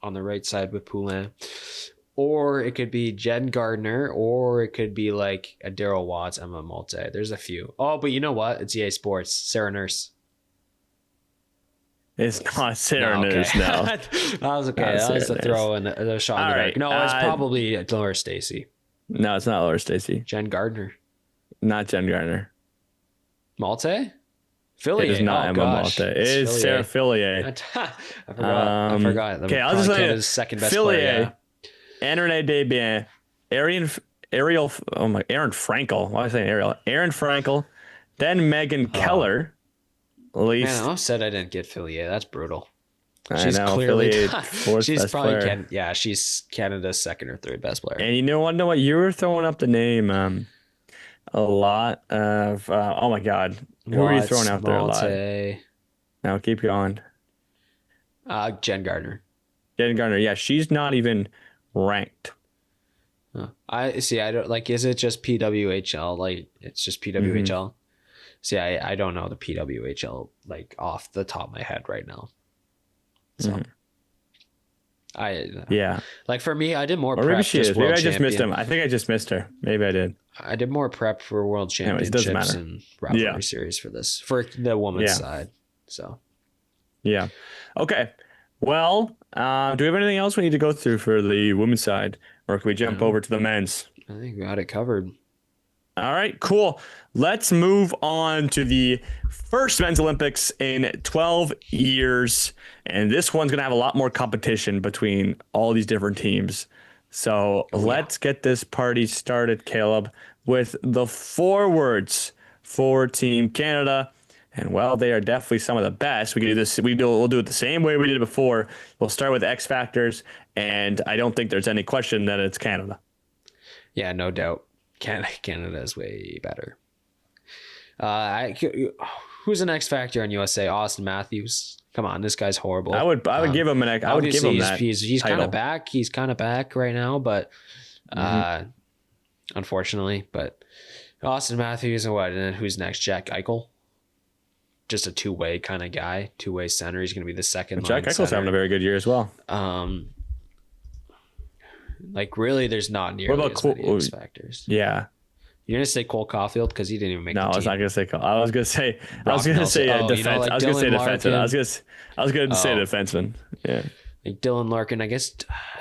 on the right side with Poulin, or it could be Jen Gardner, or it could be like a Daryl Watts, Emma Malte. There's a few. Oh, but you know what? It's EA Sports. Sarah Nurse. It's not Sarah Nurse, no. That was okay. That was a throw in the shot in the dark. No, it's probably Laura Stacey. No, it's not Laura Stacey. Jen Gardner. Not Jen Gardner. Malte? Fillier. It is not Emma Malte. It is Fillier. Sarah Fillier. I forgot. Okay, I'll just say second best Fillier, Anne-Renee Desbiens, Aaron Frankel. Why am I saying Ariel? Aaron Frankel, then Megan Keller. At least. Man, I said I didn't get Fillier. That's brutal. She's clearly she's probably she's Canada's second or third best player. And you know what? You were throwing up the name a lot of. Oh my God. Who are you throwing out there a lot? Now keep going. Jen Gardner. Jen Gardner, yeah, she's not even ranked. I see. I don't like. Is it just PWHL? Like it's just PWHL. Mm-hmm. See, I don't know the PWHL like off the top of my head right now. So Yeah. Like for me, I did more Or prep. maybe she is. Maybe I just missed champion. him. I think I just missed her. Maybe I did. I did more prep for world Anyways, it doesn't championships matter. and rivalry Yeah. series for the women's side. So Yeah. Okay. Well, do we have anything else we need to go through for the women's side, or can we jump over to the men's? I think we got it covered. All right, cool. Let's move on to the first men's Olympics in 12 years. And this one's going to have a lot more competition between all these different teams. So let's get this party started, Caleb, with the forwards for Team Canada. And well, they are definitely some of the best. We can do this. We'll do it the same way we did it before. We'll start with X factors. And I don't think there's any question that it's Canada. Yeah, no doubt. Canada is way better. Who's an X factor on USA? Austin Matthews. Come on, this guy's horrible. I would give him an. I would give him that. He's kind title. of back. He's kind of back right now, but unfortunately. But Austin Matthews and what? And then who's next? Jack Eichel. Just a two-way kind of guy, two-way center. He's going to be the second. Jack Eichel's center. having a very good year as well. Like really, there's not nearly as many X factors. Yeah. You're gonna say Cole Caulfield because he didn't even make. No, the I was team. not gonna say. I was gonna say. Brock I was gonna Nelson. say defense. You know, like I was gonna say Dylan defenseman. Larkin. I was gonna say defenseman. Yeah. Like Dylan Larkin, I guess,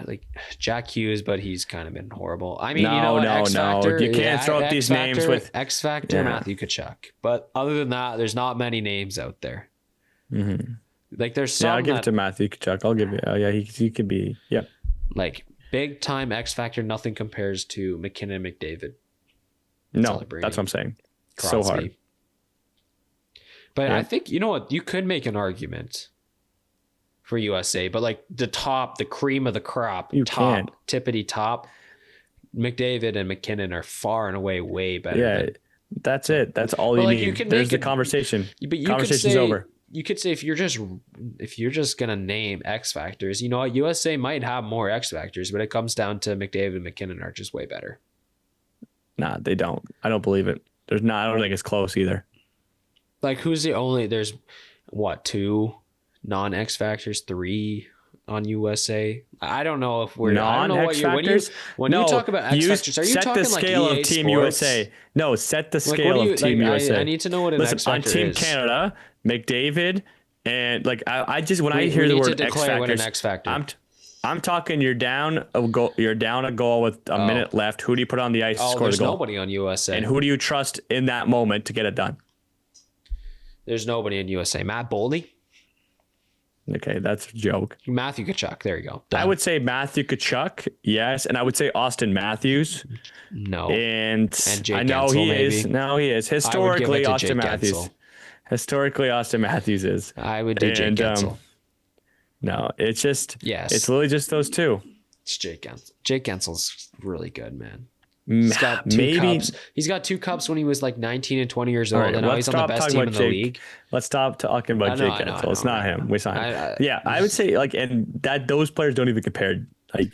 like Jack Hughes, but he's kind of been horrible. I mean, No, you know, what, no, X no. Factor, You can't throw up these names with- X Factor, Yeah. Matthew Tkachuk. But other than that, there's not many names out there. Mm-hmm. Like there's some Yeah, I'll give it that, to Matthew Tkachuk. I'll give you. Oh yeah, he could be. Yeah. like big time X Factor. Nothing compares to McKinnon and McDavid. all No, I bring that's in. what I'm saying. Crosby. So hard. But Yeah. I think you know what, you could make an argument for USA, but like the cream of the crop, You can't. tippity top, McDavid and McKinnon are far and away way better. Yeah, than, that's it. That's all But, you like, need. you can There's make the it- conversation. but you Conversation's could say, over. You could say if you're just gonna name X factors, you know what, USA might have more X factors, but it comes down to McDavid and McKinnon are just way better. Nah, they don't. I don't believe it. There's not. I don't think it's close either. Like who's the only? There's what, 2 non X factors, 3 on USA. I don't know if we're I don't know what you're when you talk about X factors. Are you set talking the like scale EA of Team Sports? USA? No, set the Like, what scale do you, of Team like, USA. I need to know what an Listen, X factor on Team is. Canada, McDavid, and like I just when I We hear the need to word X declare what an factors, X factor. I'm talking. You're down a goal. You're down a goal with a minute left. Who do you put on the ice to score the there's goal? nobody on USA. And who do you trust in that moment to get it done? There's nobody in USA. Matt Boldy, Okay, that's a joke. Matthew Tkachuk. There you go. I Done. would say Matthew Tkachuk, yes, and I would say Austin Matthews. No. And Jake I know Gensel, he is. maybe. No, he is. I would give it Historically, to Austin Jake Matthews. Gensel. Historically, Austin Matthews is. I would do Jake And, Gensel. No, it's just. Yes. It's literally just those two. It's Jake Gensel. Jake Gensel's really good, man. He's got two Maybe. cups. He's got 2 cups when he was like 19 and 20 years All old, right, and now let's he's on the stop best talking team in about the Jake. league. Let's stop talking about I know, Jake I know, Gensel. I It's know, not I him. know. We signed him. Yeah, I would say like, and that those players don't even compare like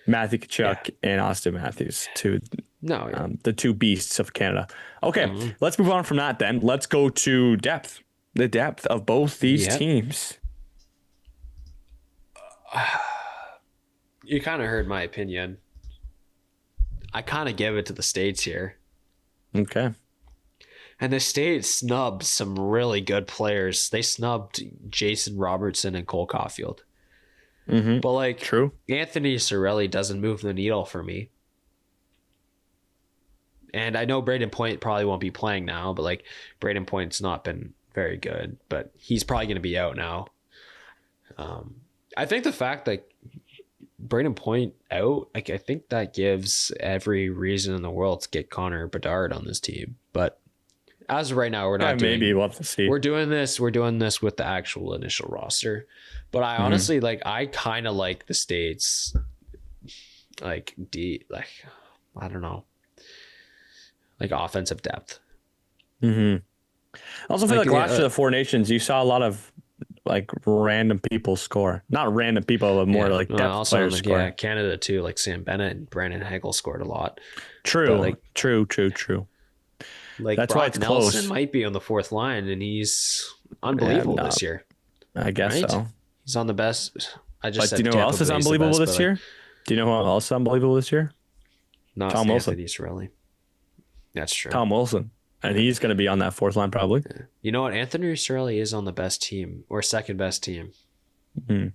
Matthew Tkachuk and Austin Matthews to No, yeah. the two beasts of Canada. Okay, Mm-hmm. let's move on from that then. Let's go to depth. The depth of both these Yep. teams. You kind of heard my opinion. I kind of give it to the States here. Okay. And the States snubbed some really good players. They snubbed Jason Robertson and Cole Caulfield. Mm-hmm. But like True. Anthony Cirelli doesn't move the needle for me. And I know Braden Point probably won't be playing now, but like Braden Point's not been very good, but he's probably going to be out now. I think the fact that Braden Point out, like I think that gives every reason in the world to get Connor Bedard on this team. But as of right now, we're not doing. Maybe we'll have to see. We're doing this with the actual initial roster. But I honestly I kind of like the States, I don't know, like offensive depth. Mm-hmm. I also feel Like, like last year, the Four Nations, you saw a lot of like random people score. Not random people, but more like depth also players score. Yeah, Canada too, like Sam Bennett and Brandon Hagel scored a lot. True. But, like, true. Like That's Brock why it's Nelson close. might be on the 4th line, and he's unbelievable Yeah, no. this year. I guess Right? so. He's on the best. I just But said do you know who else is Tampa Bay's the unbelievable best, this but, year? Do you know who else is unbelievable this year? Not Tom Wilson. Anthony Cirelli. That's true. Tom Wilson. And he's going to be on that fourth line probably. You know what? Anthony Cirelli is on the best team or second best team in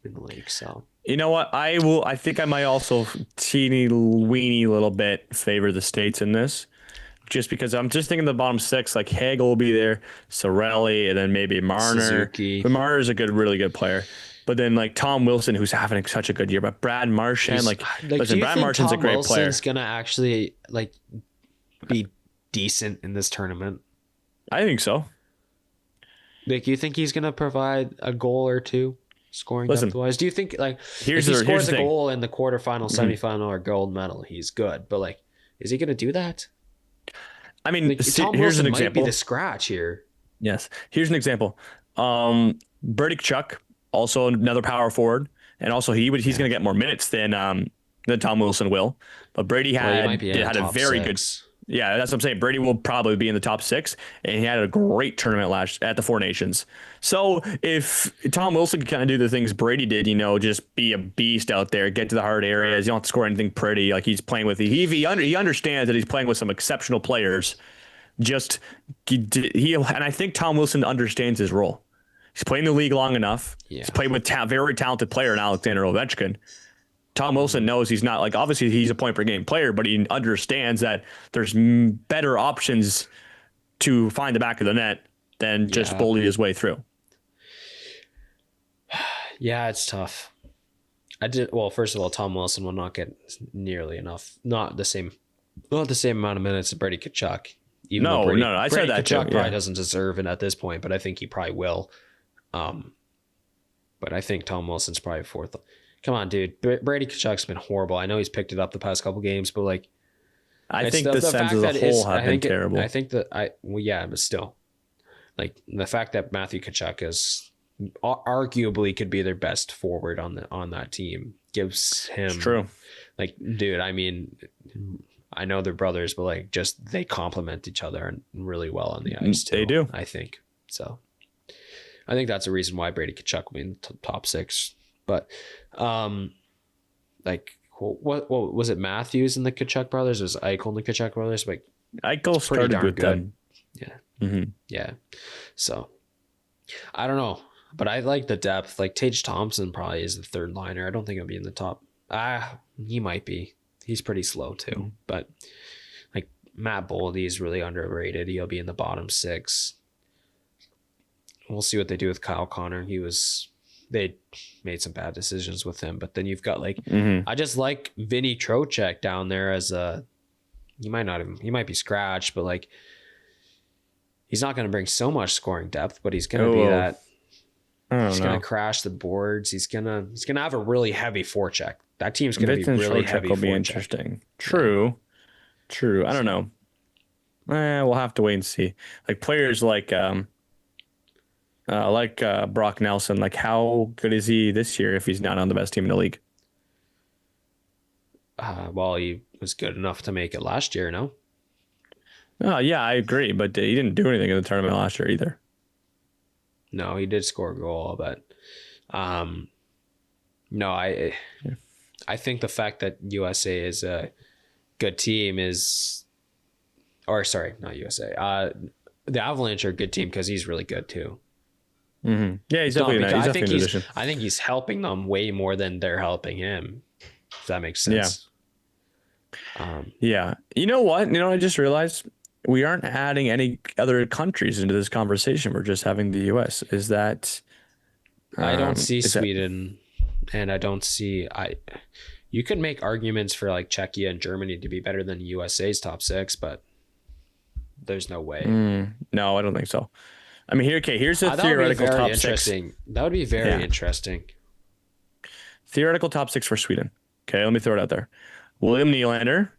the league. So You know what? I think I might also teeny weeny little bit favor the States in this. Just because I'm just thinking the bottom six, like Hagel will be there, Cirelli, and then maybe Marner. Suzuki. But Marner is a really good player. But then like Tom Wilson, who's having such a good year, but Brad Marchand, listen, Brad Marchand's a great player. Wilson's gonna actually like be decent in this tournament? I think so. Like, you think he's gonna provide a goal or two scoring depth wise? Do you think like if he scores a goal in the quarterfinal, semifinal, or gold medal, he's good? But like, is he gonna do that? I mean, like, Tom here's Wilson an example. Might be the scratch here. Yes. Here's an example. Brady Tkachuk, also another power forward, and also he's going to get more minutes than Tom Wilson will. But Brady had a very good. Yeah, that's what I'm saying. Brady will probably be in the top 6, and he had a great tournament at the Four Nations. So if Tom Wilson can kind of do the things Brady did, just be a beast out there, get to the hard areas, you don't have to score anything pretty. Like, he's playing with he understands that he's playing with some exceptional players. And I think Tom Wilson understands his role. He's playing the league long enough. Yeah. He's played with very talented player in Alexander Ovechkin. Tom Wilson knows he's not obviously he's a point per game player, but he understands that there's better options to find the back of the net than just bully his way through. Yeah, it's tough. First of all, Tom Wilson will not get nearly enough, not the same amount of minutes as Brady Tkachuk. No, I said that Tkachuk probably doesn't deserve it at this point, but I think he probably will. But I think Tom Wilson's probably fourth. Come on, dude. Brady Tkachuk's been horrible. I know he's picked it up the past couple games, but I think the Sens as a whole have been terrible. I think that but still, the fact that Matthew Tkachuk is arguably could be their best forward on that team gives him. It's true. Dude, I mean, I know they're brothers, but they complement each other really well on the ice too. They do. I think so. I think that's a reason why Brady Tkachuk will be in the top 6. But, what was it? Matthews and the Tkachuk brothers? It was Eichel and the Tkachuk brothers? Eichel started with them. Yeah. Mm-hmm. Yeah. So, I don't know. But I like the depth. Tage Thompson probably is the third liner. I don't think he'll be in the top. He might be. He's pretty slow too. Mm-hmm. But, Matt Boldy is really underrated. He'll be in the bottom 6. We'll see what they do with Kyle Connor. They made some bad decisions with him, but then you've got I just like Vinny Trocheck down there as he might be scratched, but he's not going to bring so much scoring depth, but he's going to be that. He's going to crash the boards. He's going to have a really heavy forecheck. That team's going to be really heavy. Will be interesting. True. I don't know. We'll have to wait and see. Players like Brock Nelson, how good is he this year if he's not on the best team in the league? He was good enough to make it last year, no? Oh, yeah, I agree, but he didn't do anything in the tournament last year either. No, he did score a goal, but no, I think the fact that USA is a good team not USA. The Avalanche are a good team because he's really good too. Mm-hmm. Yeah, he's definitely an addition. I think he's helping them way more than they're helping him. If that makes sense. Yeah. You know what? I just realized we aren't adding any other countries into this conversation. We're just having the U.S. Is that? I don't see Sweden, and I don't see. You could make arguments for Czechia and Germany to be better than USA's top 6, but there's no way. No, I don't think so. I mean, here's a theoretical top 6. That would be very interesting. Theoretical top 6 for Sweden. Okay, let me throw it out there. William Nylander,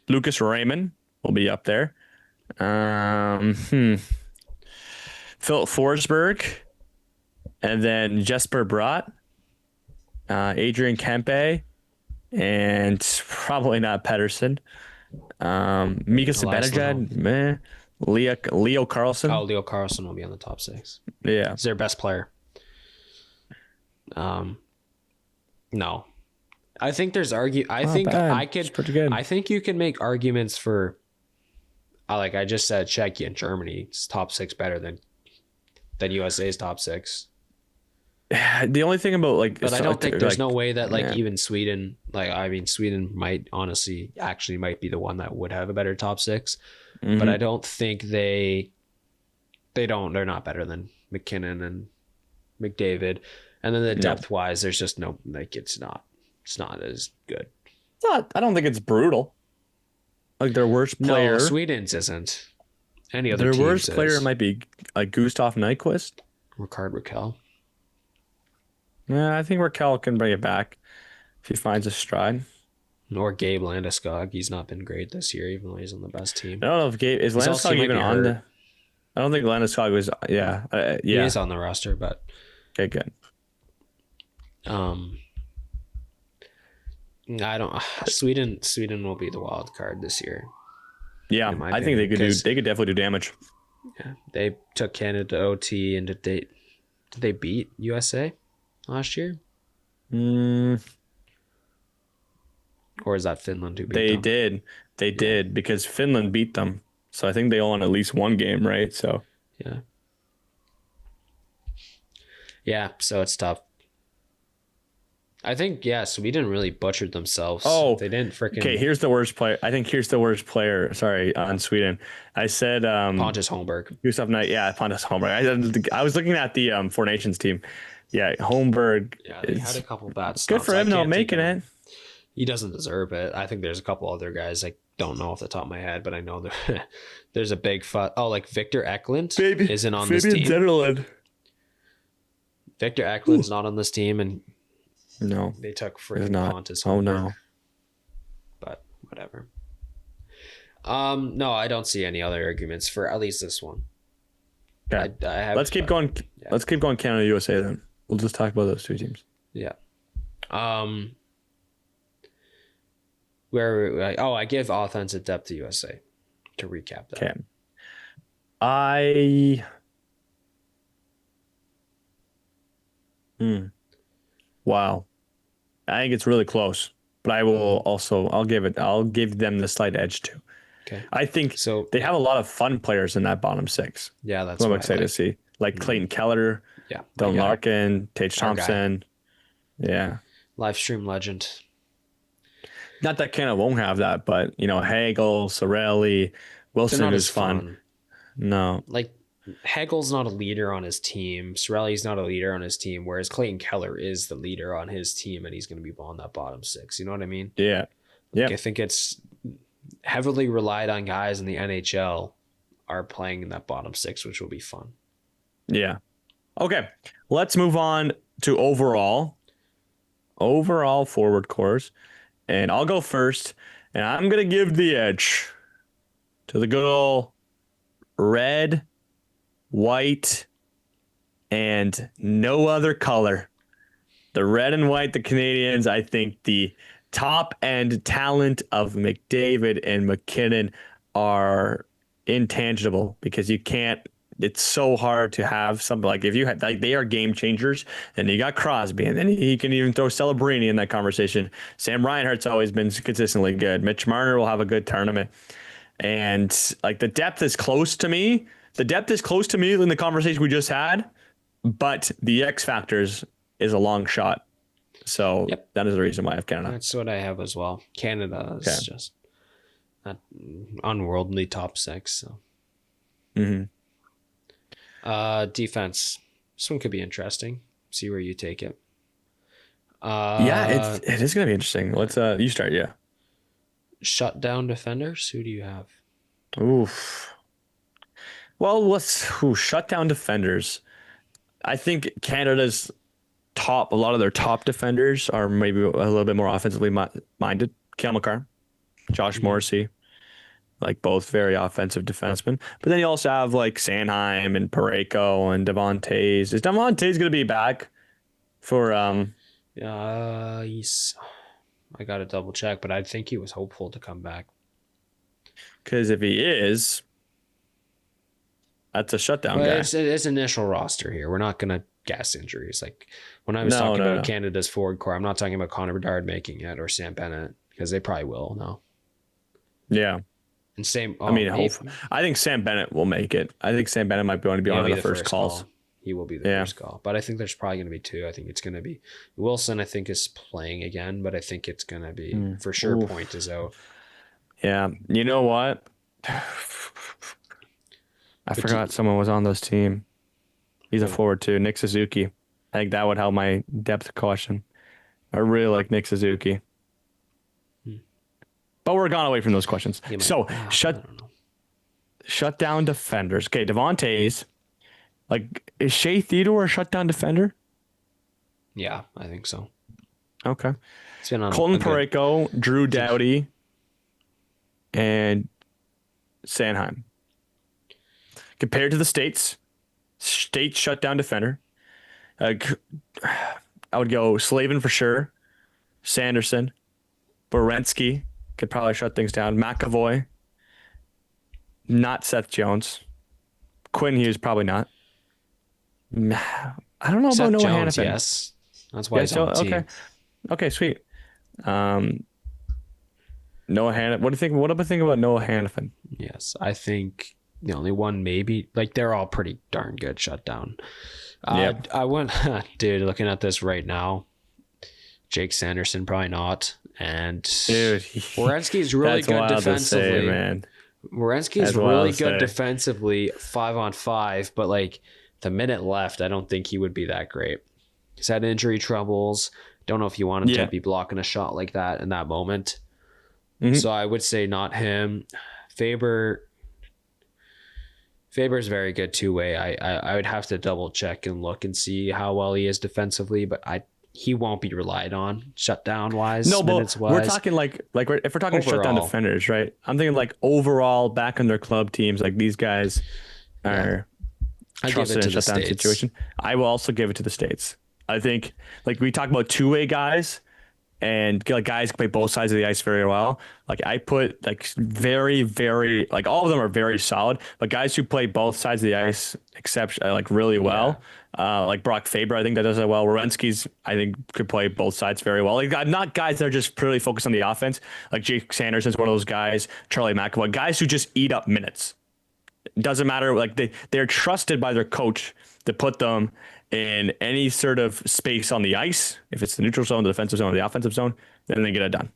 Lucas Raymond will be up there. Philip Forsberg, and then Jesper Bratt, Adrian Kempe, and probably not Pedersen. Mika Zibanejad, meh. Leo Carlson. Oh, Leo Carlson will be on the top 6. Yeah. He's their best player. No. I think there's It's pretty good. I think you can make arguments for, like I just said, Czechia and Germany's top 6 better than USA's top 6. The only thing about But I don't think there's like, no way that yeah. even Sweden, Sweden might be the one that would have a better top 6, Mhm. but I don't think they're not better than McKinnon and McDavid. And then the depth wise, there's just no, like, it's not as good. I don't think it's brutal. Like their worst player. No, Sweden's isn't. Any other Their teams worst player is. might be like Gustav Nyquist. Ricard Raquel. Yeah, I think Raquel can bring it back if he finds a stride. Or Gabe Landeskog. He's not been great this year, even though he's on the best team. I don't know if Gabe is also- Landeskog he might even be on hurt. the. I don't think Landeskog was. Yeah, He yeah. is on the roster, but Okay, good. I don't. Sweden will be the wild card this year. Yeah, in my I think they opinion, could do. 'cause- They could definitely do damage. Yeah, they took Canada to OT, and did they beat USA last year, or is that Finland who beat They them? did. They did because Finland beat them. So I think they won at least one game, right? So Yeah, so it's tough. I think Sweden really butchered themselves. Oh, they didn't freaking. okay. Here's the worst player. I think here's the worst player. Sorry, on Sweden. I said Pontus Holmberg. Gustav Knight. Yeah, Pontus Holmberg. I was looking at the Four Nations team. Yeah, Holmberg. Yeah, they had is a couple bad good stunts. for I him not can't think making of- it. He doesn't deserve it. I think there's a couple other guys I don't know off the top of my head, but I know there's a big like Victor Eklund isn't on this team. Zetterlund. Victor Eklund's not on this team, and No, they took it's freaking not. Pontus Oh Holmberg. no. But whatever. No, I don't see any other arguments for at least this one. Okay. I have, Let's keep going. yeah. Let's keep going. Canada, USA. Then we'll just talk about those two teams. Yeah. I give offensive depth to USA to recap that. Okay. Wow. I think it's really close, but I'll give them the slight edge too. Okay. I think So they have a lot of fun players in that bottom 6. yeah, that's That's what I'm what I excited to like. see. Like Clayton Keller, Yeah. Dylan my guy. Larkin, Tage Our guy. Thompson. Yeah. Live stream legend. Not that Canada won't have that, but Hagel, Sorelli, They're Wilson not is as fun. No. Like Hegel's not a leader on his team. Sorelli's not a leader on his team, whereas Clayton Keller is the leader on his team, and he's going to be on that bottom 6. You know what I mean? Yeah. Like, I think it's heavily relied on guys in the NHL are playing in that bottom 6, which will be fun. Yeah. Okay. Let's move on to overall forward cores. And I'll go first. And I'm going to give the edge to the good old red, white, and no other color. The red and white, the Canadians, I think the top end talent of McDavid and McKinnon are intangible because you can't. It's so hard to have something like if you had like they are game changers, and you got Crosby, and then he can even throw Celebrini in that conversation. Sam Reinhart's always been consistently good. Mitch Marner will have a good tournament, and like the depth is close to me. The depth is close to me in the conversation we just had, but the X factors is a long shot. So that is the reason why I have Canada. That's what I have as well. Canada is just not unworldly top 6. So. Mm-hmm. Defense. This one could be interesting. See where you take it. Yeah, it is gonna be interesting. Let's you start. Yeah. Shut down defenders. Who do you have? Oof. Well, let's shut down defenders. I think Canada's a lot of their top defenders are maybe a little bit more offensively minded. Cale Makar, Josh Morrissey, like both very offensive defensemen. But then you also have like Sanheim and Parayko and Devon Tays. Is Devon Tays going to be back for He's. I got to double check, but I think he was hopeful to come back. Because if he is, That's a shutdown But guy. it's initial roster here. We're not gonna guess injuries. Like when I was talking about Canada's forward core, I'm not talking about Connor Bedard making it or Sam Bennett because they probably will now. Yeah. And same. I think Sam Bennett will make it. I think Sam Bennett might be one of the first calls. He will be the first call. But I think there's probably going to be two. I think it's going to be Wilson, I think, is playing again, but I think it's going to be for sure Point is out. Yeah. You know what? I forgot someone was on this team. He's a forward too. Nick Suzuki. I think that would help my depth question. I really like Nick Suzuki. But we're gone away from those questions. So shut down defenders. Okay, Devontae's. Like, is Shea Theodore a shutdown defender? Yeah, I think so. Okay. It's been on Colton Parayko, Drew Doughty, and Sanheim. Compared to the States shutdown defender, I would go Slavin for sure, Sanderson, Borensky could probably shut things down, McAvoy, not Seth Jones, Quinn Hughes probably not. I don't know Seth about Noah Jones, Hannafin. yes. That's why he's on the team. Okay, sweet. Noah Hannafin. What do I think about Noah Hannafin? Yes, I think the only one maybe, like they're all pretty darn good shut down. I went, dude, looking at this right now, Jake Sanderson probably not. And dude, Werenski's really good defensively. Man. Werenski's really good defensively, 5-on-5, but like the minute left, I don't think he would be that great. He's had injury troubles. Don't know if you want him to be blocking a shot like that in that moment. Mm-hmm. So I would say not him. Faber's very good two-way. I would have to double check and look and see how well he is defensively, but he won't be relied on shutdown wise. No, but we're talking like if we're talking overall shutdown defenders, right? I'm thinking like overall back in their club teams, like these guys are trusted in shutdown situation. I will also give it to the States. I think like we talk about two-way guys and like guys can play both sides of the ice very well. Like I put like very, very, like all of them are very solid, but guys who play both sides of the ice like really well. Like Brock Faber, I think that does it well. Werenski's, I think, could play both sides very well. Like not guys that are just purely focused on the offense. Like Jake Sanderson's one of those guys. Charlie McAvoy, guys who just eat up minutes. Doesn't matter. Like they're trusted by their coach to put them in any sort of space on the ice. If it's the neutral zone, the defensive zone, or the offensive zone, then they get it done.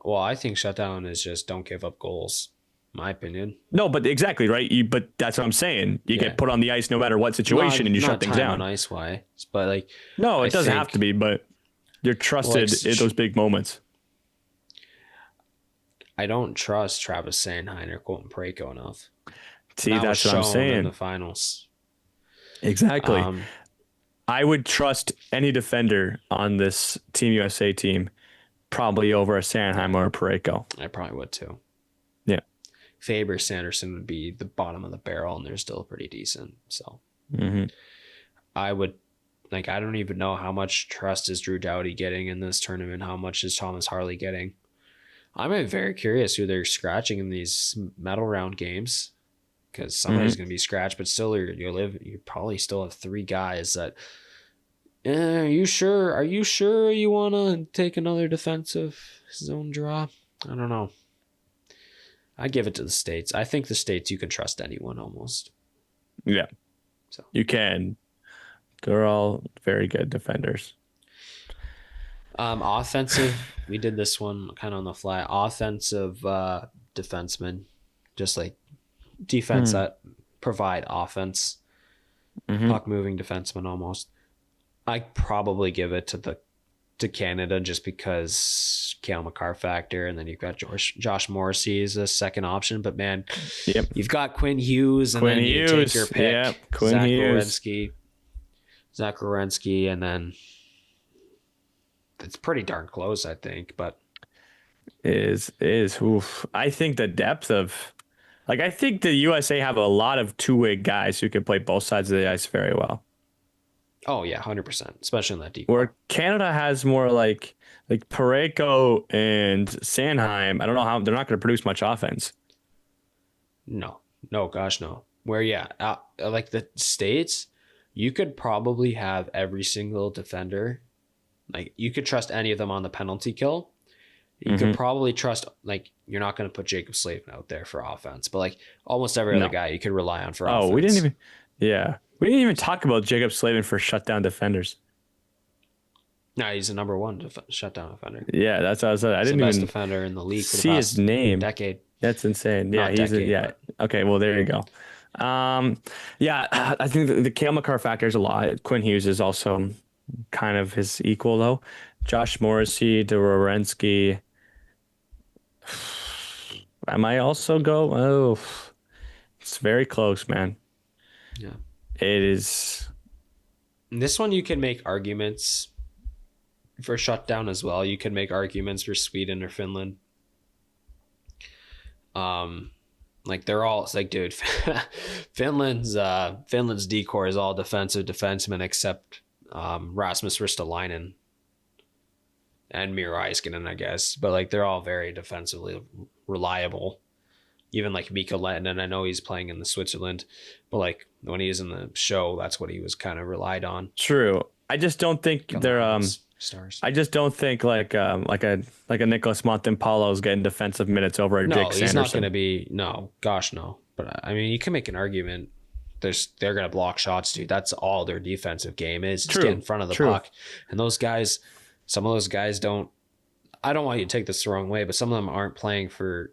Well, I think shutdown is just don't give up goals. My opinion. No, but exactly right. But that's what I'm saying. You get put on the ice no matter what situation, and you shut things down. On ice wise, but like no, it doesn't have to be. But you're trusted in those big moments. I don't trust Travis Sanheim or Colton Parayko enough. See, that's what I'm saying. In the finals, exactly. I would trust any defender on this Team USA team probably over a Sanheim or a Parayko. I probably would too. Yeah. Faber Sanderson would be the bottom of the barrel, and they're still pretty decent. So I would, like, I don't even know how much trust is Drew Doughty getting in this tournament. How much is Thomas Harley getting? I'm very curious who they're scratching in these medal round games, because somebody's going to be scratched, but still you probably still have three guys that, are you sure you want to take another defensive zone draw? I don't know. I give it to the States. I think the States, you can trust anyone almost. Yeah. So you can. They're all very good defenders. Offensive, we did this one kind of on the fly. Offensive defensemen, just like defense that provide offense. Puck moving defensemen almost. I probably give it to Canada just because Cale Makar factor, and then you've got Josh Morrissey as a second option. But man, you've got Quinn Hughes, and then you take your pick. Yep. Zach Werenski, and then it's pretty darn close, I think. But oof. I think the depth of, like, I think the USA have a lot of two-way guys who can play both sides of the ice very well. Oh yeah, 100%, especially in that deep. Where Canada has more like Parayko and Sanheim. I don't know how they're not going to produce much offense. No, No, gosh, no. Where, like the States, you could probably have every single defender. Like, you could trust any of them on the penalty kill. You could probably trust, like, you're not going to put Jacob Slavin out there for offense, but like almost every other guy you could rely on for offense. We didn't even talk about Jacob Slavin for shutdown defenders. No, he's the number one shutdown defender. Yeah, that's what I said. I didn't best even defender in the league for see the his name. decade. That's insane. Yeah, Decade. Okay, well, there you go. I think the Cale Makar factor is a lot. Quinn Hughes is also kind of his equal, though. Josh Morrissey, Dororensky. I might also go. Oh, it's very close, man. Yeah, it is. This one you can make arguments for shutdown as well. You can make arguments for Sweden or Finland. Like they're all, it's like, dude, Finland's decor is all defensive defensemen except Rasmus Ristolainen and Miro Heiskanen, I guess. But like they're all very defensively reliable. Even like Mika Lehtinen, I know he's playing in the Switzerland, but like when he was in the show, that's what he was kind of relied on. True. I just don't think they're stars. I just don't think like a Nicholas Montemppalo is getting defensive minutes over a Jake Sanderson. He's not going to be. No, gosh, no. But I mean, you can make an argument. They're going to block shots, dude. That's all their defensive game is. Just get in front of the puck. And those guys, some of those guys don't. I don't want you to take this the wrong way, but some of them aren't playing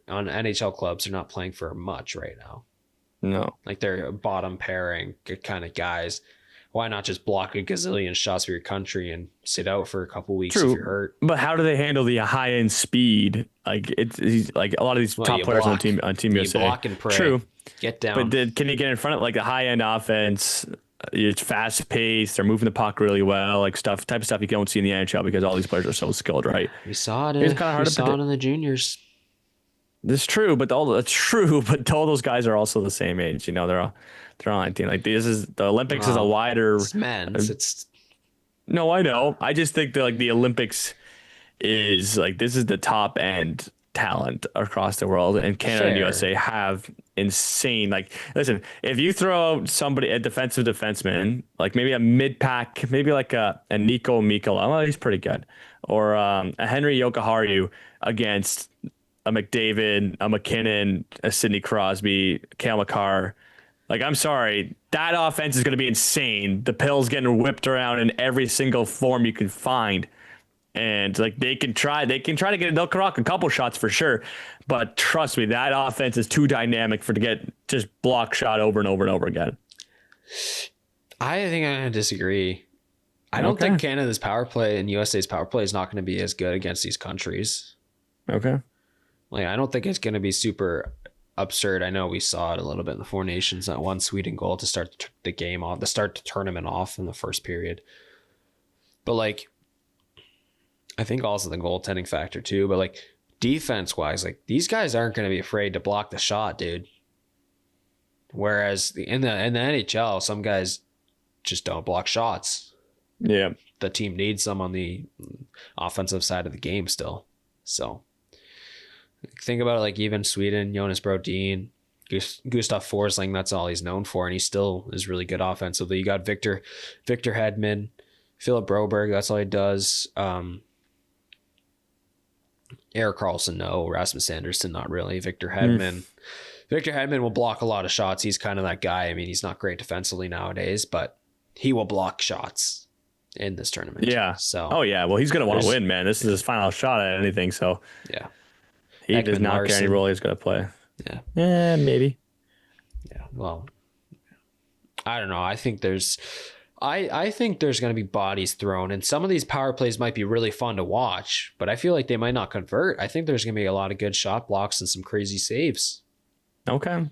on NHL clubs. They're not playing for much right now. No, like they're bottom pairing kind of guys. Why not just block a gazillion shots for your country and sit out for a couple weeks if you're hurt? But how do they handle the high end speed? Like it's like a lot of these top players on Team USA. Block and pray. True, get down. But can you get in front of like the high end offense? It's fast paced. They're moving the puck really well. Like type of stuff you don't see in the NHL because all these players are so skilled, right? We saw it. It's kind of hard to saw it in the juniors. That's true, but all those guys are also the same age. You know, they're all 19. Like this is the Olympics is a wider. It's men's. It's no, I know. I just think that like the Olympics is like this is the top end talent across the world, and Canada and USA have insane. Like, listen, if you throw a defensive defenseman, like maybe a mid pack, maybe like a Nico Mikkola, well, he's pretty good, or a Henry Jokiharju against a McDavid, a McKinnon, a Sidney Crosby, Cale Makar. Like, I'm sorry, that offense is going to be insane. The pill's getting whipped around in every single form you can find. And like they'll rock a couple shots for sure. But trust me, that offense is too dynamic to get just block shot over and over and over again. I think I'm going to disagree. I don't think Canada's power play and USA's power play is not going to be as good against these countries. Okay. Like, I don't think it's going to be super absurd. I know we saw it a little bit in the Four Nations, that one Sweden goal to start the game off, to start the tournament off in the first period. But like, I think also the goaltending factor too, but like defense wise, like these guys aren't going to be afraid to block the shot, dude. Whereas in the NHL, some guys just don't block shots. Yeah. The team needs them on the offensive side of the game still. So think about it, like even Sweden, Jonas Brodin, Gustav Forsling, that's all he's known for, and he still is really good offensively. You got Victor Hedman, Philip Broberg, that's all he does. Erik Karlsson, no. Rasmus Andersson, not really. Victor Hedman will block a lot of shots. He's kind of that guy. I mean, he's not great defensively nowadays, but he will block shots in this tournament. Yeah. So. Oh yeah. Well, he's gonna want to win, man. This is his final shot at anything. So. Yeah. He does not care any role he's gonna play. Yeah. Yeah, maybe. Yeah. Well, I don't know. I think there's going to be bodies thrown, and some of these power plays might be really fun to watch, but I feel like they might not convert. I think there's going to be a lot of good shot blocks and some crazy saves. Okay.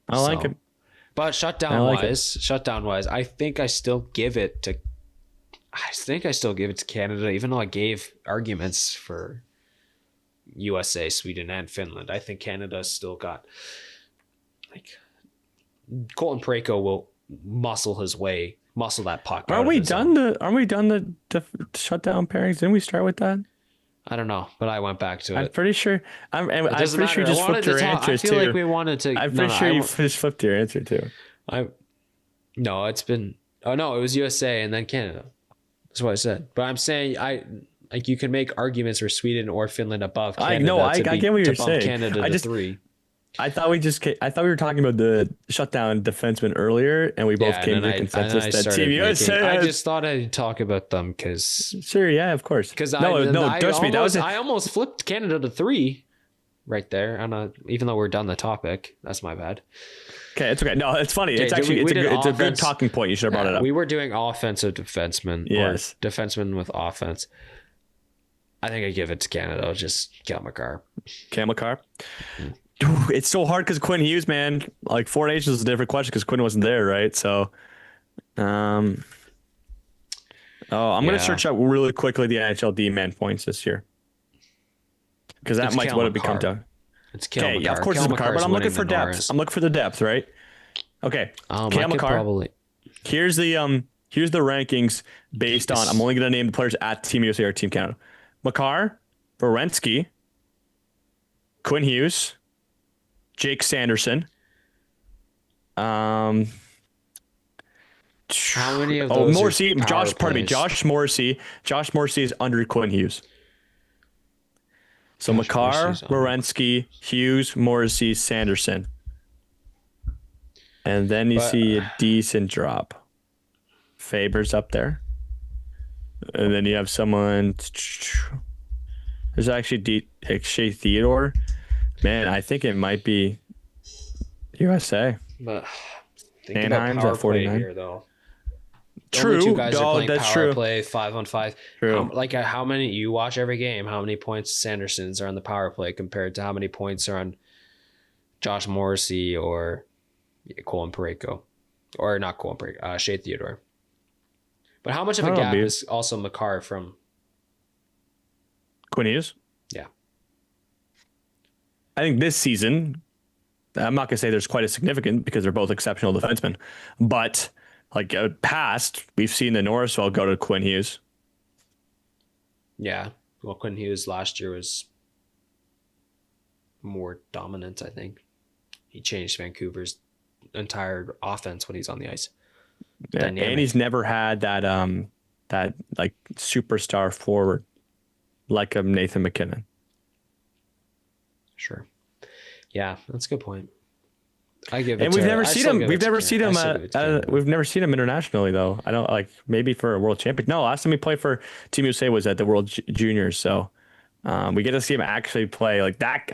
I like it. But shutdown wise, I think I still give it to Canada, even though I gave arguments for USA, Sweden, and Finland. I think Canada's still got, like, Colton Parayko will muscle that puck. Aren't we done the shutdown pairings? Didn't we start with that? I don't know, but I went back to I'm it. pretty sure. I'm pretty doesn't sure you matter. just I wanted flipped your to talk. answer I feel too. like we wanted to. I'm pretty sure you just flipped your answer too. No, it's been. Oh no, it was USA and then Canada. That's what I said. But I'm saying like you can make arguments for Sweden or Finland above Canada. I get what you're saying. Canada to 3. I thought we were talking about the shutdown defenseman earlier, and we both came to the consensus that Team USA. I just thought I'd talk about them because. Sure, yeah, of course. Because trust me, I almost flipped Canada to 3, right there. And even though we're done the topic, that's my bad. Okay, it's okay. No, it's funny. Okay, it's actually it's a good talking point. You should have brought it up. We were doing offensive defensemen, yes, or defensemen with offense. I think I give it to Canada. Just Cale Makar. Cale Makar. It's so hard because Quinn Hughes, man. Like 4H is a different question because Quinn wasn't there, right? So, I'm gonna search out really quickly the NHL D-man points this year because that might what it become down. It's Cale Makar. Yeah, of course it's Makar, but I'm looking for depth. Norris. I'm looking for the depth, right? Okay, Cale Makar. Probably. Here's the rankings based on. I'm only gonna name the players at Team USA or Team Canada. Makar, Werenski, Quinn Hughes, Jake Sanderson. How many of those? Morrissey. Josh Morrissey. Josh Morrissey is under Quinn Hughes. So Makar, Werenski, Hughes, Morrissey, Sanderson. And then you see a decent drop. Faber's up there. And then you have someone. There's actually Shea Theodore. Man, I think it might be USA. But think Anaheim's about at 49 here, though. True. Only 2 guys are playing that's power true. play 5-on-5. True. How many you watch every game? How many points Sanderson's are on the power play compared to how many points are on Josh Morrissey or Colin Parayko, or not Colin Parayko, Shea Theodore. But how much of a gap is also Makar from Quinn Hughes? Yeah. I think this season, I'm not going to say there's quite a significant because they're both exceptional defensemen, but like past, we've seen the Norrisville go to Quinn Hughes. Yeah. Well, Quinn Hughes last year was more dominant, I think. He changed Vancouver's entire offense when he's on the ice. Yeah, and he's never had that like superstar forward like a Nathan McKinnon. Sure. Yeah, that's a good point. I give it. And we've never seen him. We've never seen him internationally though. I don't like maybe for a world champion. No, last time he played for Team USA was at the World Juniors. So we get to see him actually play like that.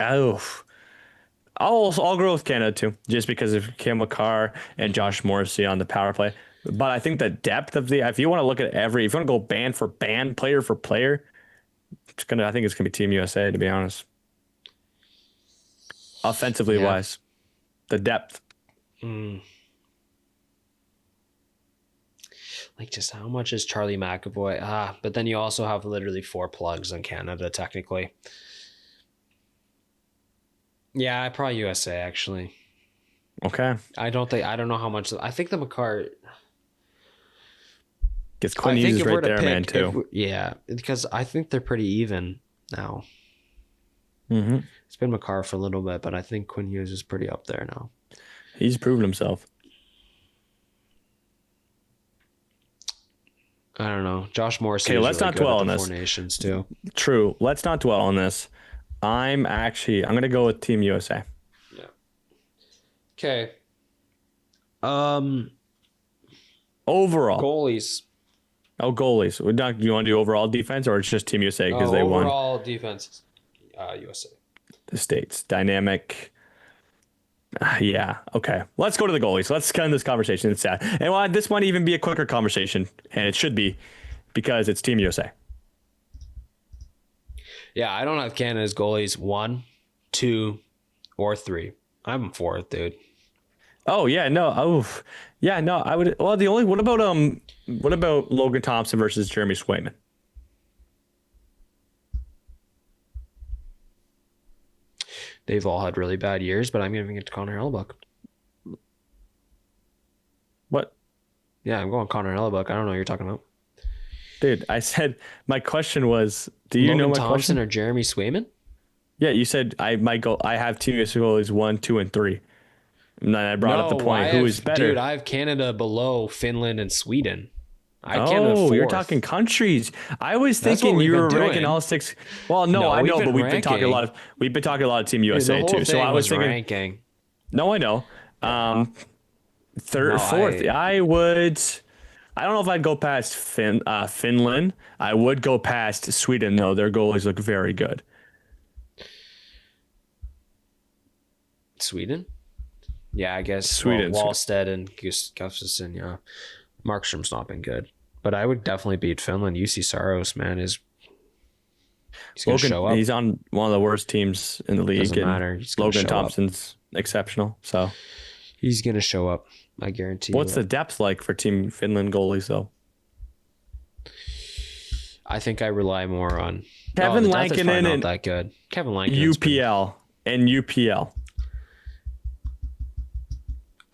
I'll go with Canada too, just because of Cale Makar and Josh Morrissey on the power play. But I think the depth of if you want to look at if you want to go band for band, player for player, I think it's gonna be Team USA, to be honest. Offensively wise, the depth. Like, just how much is Charlie McAvoy? But then you also have literally 4 plugs in Canada, technically. Yeah, probably USA, actually. Okay. I don't know how much. I think the Makar. Gets Quinn Hughes is right there, man, too. Yeah, because I think they're pretty even now. Mm-hmm. It's been Makar for a little bit, but I think Quinn Hughes is pretty up there now. He's proven himself. I don't know. Josh Morrissey. Okay, let's not dwell on this. 4 Nations too. True. Let's not dwell on this. I'm going to go with Team USA. Yeah. Okay. Overall. Goalies. Oh, goalies. Do you want to do overall defense or it's just Team USA because they won? Overall defense. USA. The States. Dynamic. Yeah. Okay. Let's go to the goalies. Let's end this conversation. It's sad. And this might even be a quicker conversation, and it should be because it's Team USA. Yeah, I don't have Canada's goalies 1, 2, or 3. I'm 4th, dude. Oh yeah, no. Oh yeah, no. I would. Well, what about Logan Thompson versus Jeremy Swayman? They've all had really bad years, but I'm giving it to Connor Hellebuyck. What? Yeah, I'm going Connor Hellebuyck. I don't know what you're talking about. Dude, I said my question was, do you know my Thompson question? or Jeremy Swayman? Yeah, you said I have two US goalies, 1, 2, and 3. And then I brought up the point, who is better? Dude, I have Canada below Finland and Sweden. I have Canada fourth. You're talking countries. I was thinking what you we've were been ranking doing. all 6. Well, no, I know, but we've been talking a lot of Team USA the whole too. So thing I was thinking ranking. No, I know. Third, No, fourth. I don't know if I'd go past Finland. I would go past Sweden though. Their goalies look very good. Sweden? Yeah, I guess Sweden. Wallstead and Gustafsson, yeah. Markstrom's not been good. But I would definitely beat Finland. UC Saros, man, he's going to show up. He's on one of the worst teams in the league. Doesn't matter. He's gonna Logan show Thompson's exceptional. So he's going to show up. I guarantee what's you. the depth like for Team Finland goalies though? I think I rely more on Kevin the depth is probably Lankinen not and that good. Kevin Lankinen. UPL.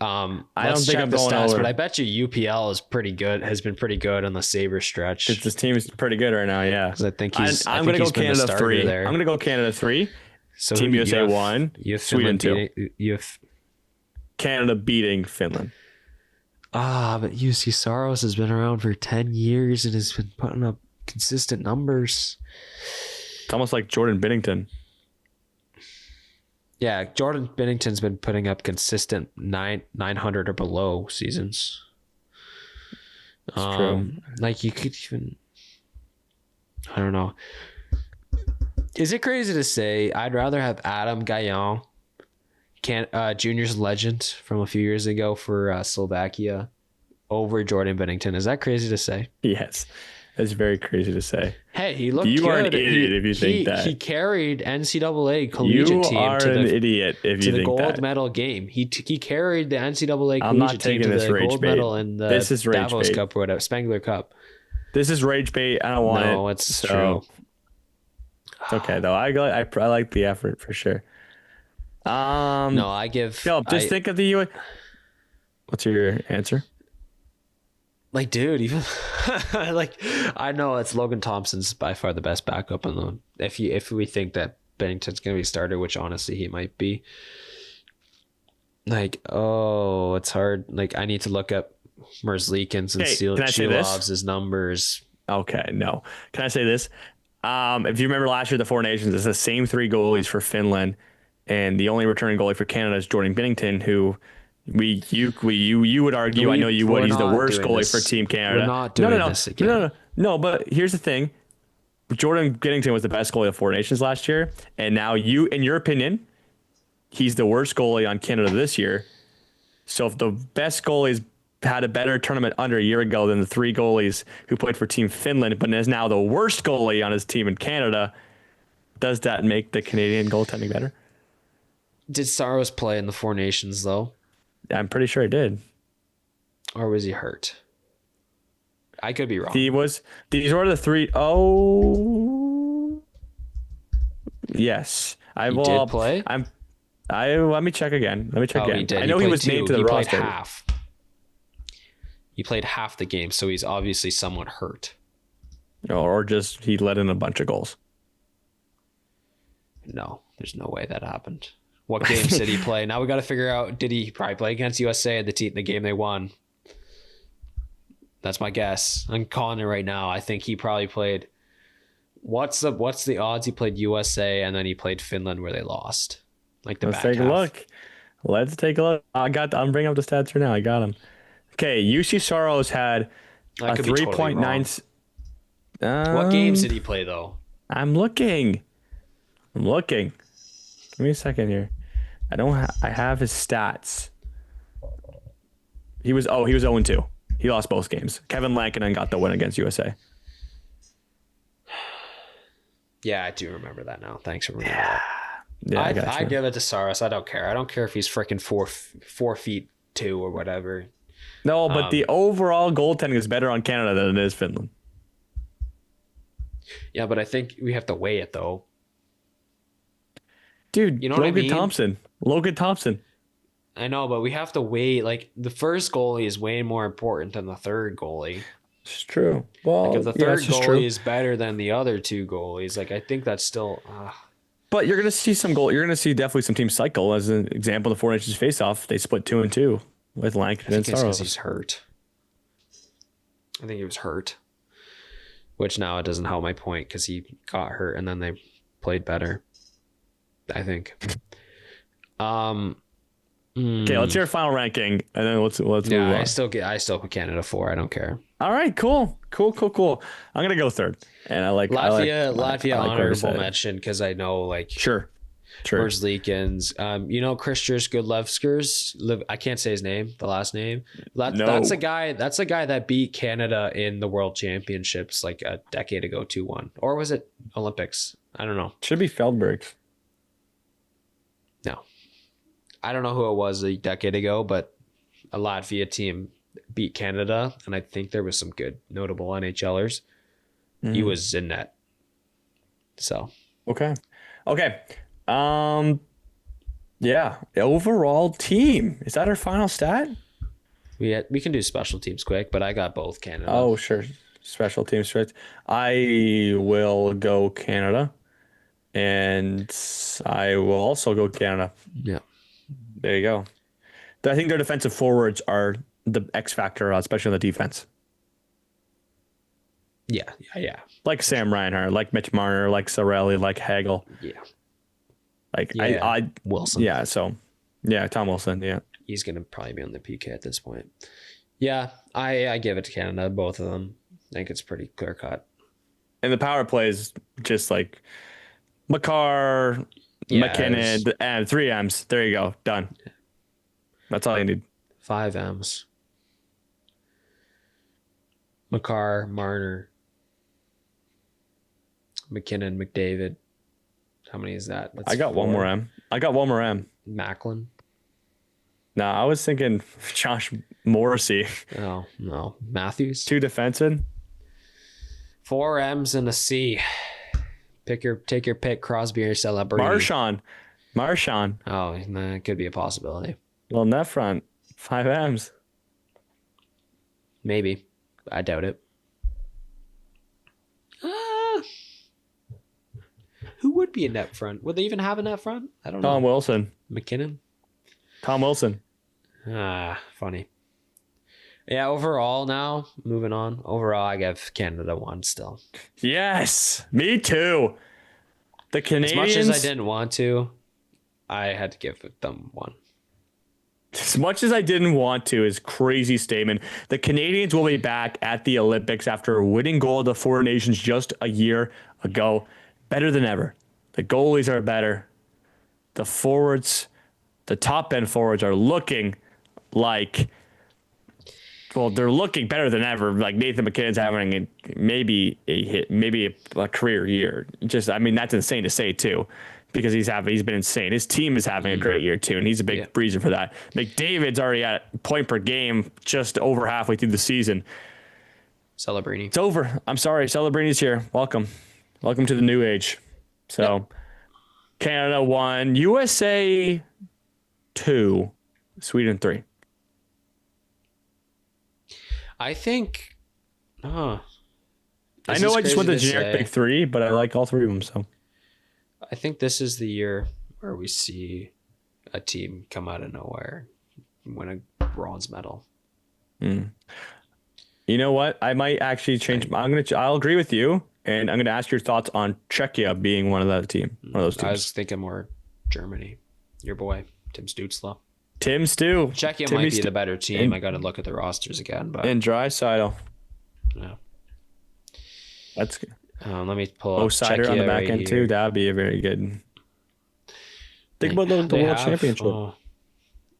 I don't think I'm the going stats, over. but I bet you UPL is pretty good. Has been pretty good on the Sabre stretch. This team is pretty good right now. Yeah, 'Cause I think he's. I'm going to go Canada 3. There. I'm going to go Canada 3. So Team you USA have- 1. You have Sweden Finland 2. You have. Canada beating Finland. But UC Saros has been around for 10 years and has been putting up consistent numbers. It's almost like Jordan Binnington. Yeah, Jordan Binnington's been putting up consistent 900 or below seasons. It's true. Like you could even, I don't know. Is it crazy to say I'd rather have Adam Gajan, juniors legend from a few years ago for Slovakia, over Jordan Binnington? Is that crazy to say? Yes, that's very crazy to say. Hey, he looked You good. are an idiot if you think that. He carried NCAA collegiate You team are to an the idiot if to you the think gold that. medal game. He carried the NCAA I'm not collegiate team taking to this the rage gold bait. medal in the This is rage Davos bait. Cup or whatever, Spengler Cup. This is rage bait. I don't want it. No, it's so true. It's okay though. I like the effort for sure. No, I give. Philip, just think of the U. What's your answer? Like, dude, even like I know it's Logan Thompson's by far the best backup in the. If we think that Bennington's gonna be starter, which honestly he might be. Like, it's hard. Like, I need to look up Merzlikins and Can I say this? Shilov's numbers. Okay, no. Can I say this? If you remember last year, the Four Nations, it's the same 3 goalies for Finland, and the only returning goalie for Canada is Jordan Binnington, who you would argue. I know you would. He's the worst goalie for Team Canada. We're not doing this again. No. But here's the thing: Jordan Binnington was the best goalie of Four Nations last year, and now you, in your opinion, he's the worst goalie on Canada this year. So if the best goalies had a better tournament under a year ago than the 3 goalies who played for Team Finland, but is now the worst goalie on his team in Canada, does that make the Canadian goaltending better? Did Saros play in the Four Nations though, I'm pretty sure he did. or was he hurt? I could be wrong. These were the 3. Oh, yes. He did play. Let me check again. He did. I know he was named to the roster. Played half. He played half the game, so he's obviously somewhat hurt. Or just he let in a bunch of goals. No, there's no way that happened. What games did he play? Now we got to figure out, did he probably play against USA the game they won? That's my guess. I'm calling it right now. I think he probably played. What's the odds he played USA and then he played Finland where they lost? Like Let's take a look. I'm bringing up the stats right now. I got him. Okay, UC Saros had a 3.9. What games did he play though? I'm looking. Give me a second here. I have his stats. He was 0-2. He lost both games. Kevin Lankinen got the win against USA. Yeah, I do remember that now. Thanks for remembering that. Yeah, I give it to Saros. I don't care. I don't care if he's freaking 4'2" or whatever. No, but the overall goaltending is better on Canada than it is Finland. Yeah, but I think we have to weigh it though. Dude, you know what I mean? Logan Thompson. I know, but we have to weigh, like, the first goalie is way more important than the third goalie. It's true. Well, Like if the yeah, third it's just goalie true. is better than the other two goalies, like I think that's still. But you're gonna see some goal. You're gonna see definitely some teams cycle. As an example, the Four Nations face-off, they split 2-2 with I Langton think and it's because he's Saros. hurt. I think he was hurt, which now it doesn't help my point because he got hurt and then they played better. I think. Okay, let's hear final ranking, and then let's move Yeah, on. I still put Canada 4. I don't care. All right, cool. I'm gonna go third, and I like Latvia. I like where Honorable it's at. mention because I know like Sure. Versleekens. Christers Goodlevskers. I can't say his name, the last name. No. That's a guy. That's a guy that beat Canada in the World Championships like a decade ago, 2-1, or was it Olympics? I don't know. Should be Feldberg. No, I don't know who it was a decade ago, but a Latvia team beat Canada, and I think there was some good notable NHLers. Mm-hmm. He was in net. So Okay. Yeah. Overall team. Is that our final stat? we can do special teams quick, but I got both Canada. Oh, sure. Special team strength. I will go Canada, and I will also go Canada. Yeah. There you go. I think their defensive forwards are the X factor, especially on the defense. Yeah. Like Sam Reinhart, like Mitch Marner, like Sorelli, like Hagel. Yeah. Like Yeah. I Wilson. yeah. So yeah, Tom Wilson. Yeah. He's gonna probably be on the PK at this point. Yeah, I give it to Canada, both of them. I think it's pretty clear cut. And the power play is just like McCarr, Yeah, McKinnon, and 3 M's. There you go. Done. That's all you need. 5 M's. McCarr, Marner, McKinnon, McDavid. How many is that? That's I got one 4. more M. I got one more M. Macklin. No, I was thinking Josh Morrissey. Oh no, Matthews. 2 defensemen. 4 M's and a C. Take your pick. Crosby or Celebrini. Marchand. Oh, that could be a possibility. Well, net front. 5 M's. Maybe. I doubt it. Who would be a net front? Would they even have a net front? I don't Tom know. Wilson. McKinnon? Tom Wilson. Funny. Yeah, overall now, moving on. Overall, I give Canada 1 still. Yes. Me too. The As Canadians. much as I didn't want to, I had to give them 1. As much as I didn't want to is crazy statement. The Canadians will be back at the Olympics after winning gold of the Four Nations just a year ago. Better than ever. The goalies are better. The forwards, the top end forwards are looking like, well, they're looking better than ever. Like Nathan McKinnon's having maybe a career year. That's insane to say too, because he's been insane. His team is having a great year too, and he's a big reason for that. McDavid's already at point per game, just over halfway through the season. Celebrini. It's over. I'm sorry. Celebrini's here. Welcome to the new age. So, Canada 1, USA 2, Sweden 3. I think. I know I just went the generic big 3, but I like all 3 of them. So, I think this is the year where we see a team come out of nowhere, win a bronze medal. you know what? I might actually change. I'll agree with you, and I'm gonna ask your thoughts on Czechia being one of those teams. I was thinking more Germany. Your boy Tim Stützle. Tim Stu. Czechia might be the better team. I got to look at the rosters again, but and Draisaitl. yeah. That's good. Let me pull up Cider Czechia on the back right end here. too. That'd be a very good. Think about the They World have, Championship.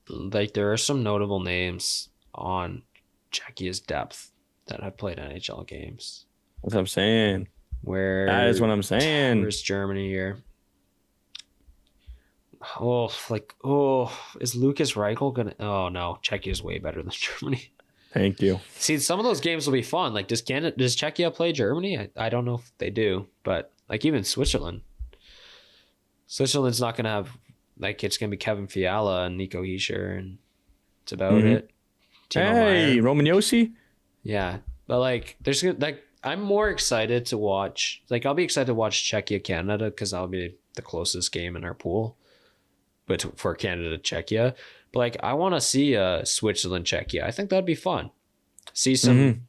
Like there are some notable names on Czechia's depth that have played NHL games. That's what I'm saying. Where That is what I'm saying. Where's Germany here? Is Lucas Reichel gonna? Oh no, Czechia's way better than Germany. Thank you. See, some of those games will be fun. Like, does Czechia play Germany? I don't know if they do, but like even Switzerland's not gonna have it's gonna be Kevin Fiala and Nico Hischier, and it's about it. Timo Hey, Meier. Roman Yossi. Yeah, But like, there's like, I'm more excited to watch. Like, I'll be excited to watch Czechia Canada because that'll be the closest game in our pool, but for Canada Czechia. But like, I want to see Switzerland Czechia. I think that'd be fun. See some.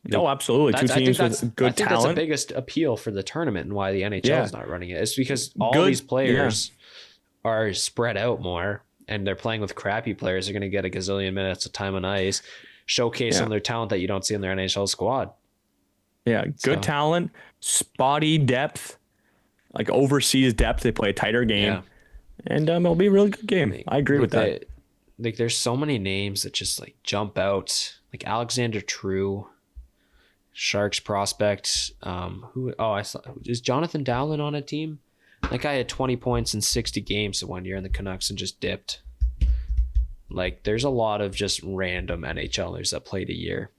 No, absolutely. Two teams with good talent. I think that's the biggest appeal for the tournament and why the NHL is not running it. It's because all these players are spread out more, and they're playing with crappy players. They're going to get a gazillion minutes of time on ice, showcase some of their talent that you don't see in their NHL squad. Yeah, good talent, spotty depth, like overseas depth. They play a tighter game, and it'll be a really good game. I agree with that. Like, there's so many names that just like jump out, like Alexander True. Sharks prospect. I saw, is Jonathan Dowling on a team? That guy had 20 points in 60 games one year in the Canucks and just dipped. Like, there's a lot of just random NHLers that played a year.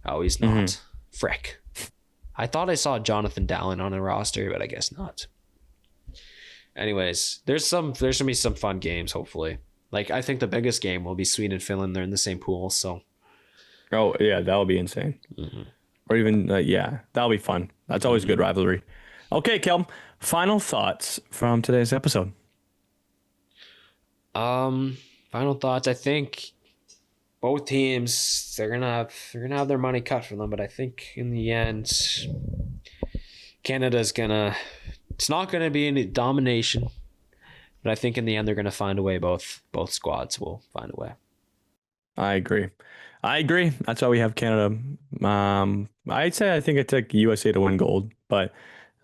Oh, he's not. Frick. I thought I saw Jonathan Dowling on a roster, but I guess not. Anyways, there's gonna be some fun games, hopefully. Like, I think the biggest game will be Sweden and Finland. They're in the same pool, so. Oh yeah, that'll be insane. Or even, that'll be fun. That's always a good rivalry. Okay, Kel, final thoughts from today's episode. Final thoughts. I think both teams, they're gonna have their money cut from them, but I think in the end, it's not gonna be any domination, but I think in the end they're gonna find a way. Both squads will find a way. I agree. That's why we have Canada. I think I'd take USA to win gold, but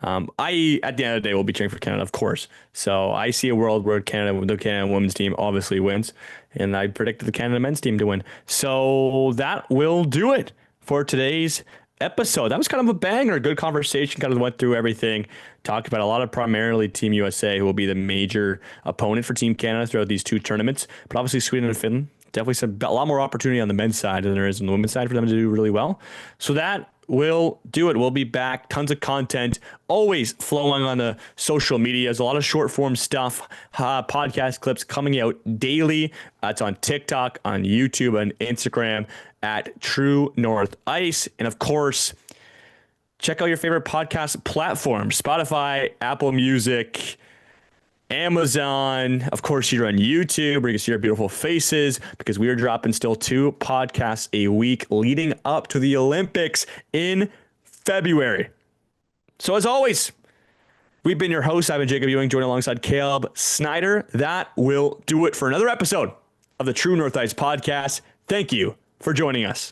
at the end of the day, we'll be cheering for Canada, of course. So I see a world where the Canada women's team obviously wins, and I predicted the Canada men's team to win. So that will do it for today's episode. That was kind of a banger, good conversation, kind of went through everything, talked about a lot of primarily Team USA, who will be the major opponent for Team Canada throughout these two tournaments, but obviously Sweden and Finland. Definitely a lot more opportunity on the men's side than there is on the women's side for them to do really well. So that will do it. We'll be back. Tons of content always flowing on the social medias. A lot of short form stuff, podcast clips coming out daily. It's on TikTok, on YouTube, and Instagram at True North Ice. And of course, check out your favorite podcast platforms: Spotify, Apple Music, Amazon. Of course, you're on YouTube where you can see our beautiful faces, because we are dropping still 2 podcasts a week leading up to the Olympics in February. So as always, we've been your hosts. I've been Jacob Ewing, joined alongside Caleb Snyder. That will do it for another episode of the True North Ice podcast. Thank you for joining us.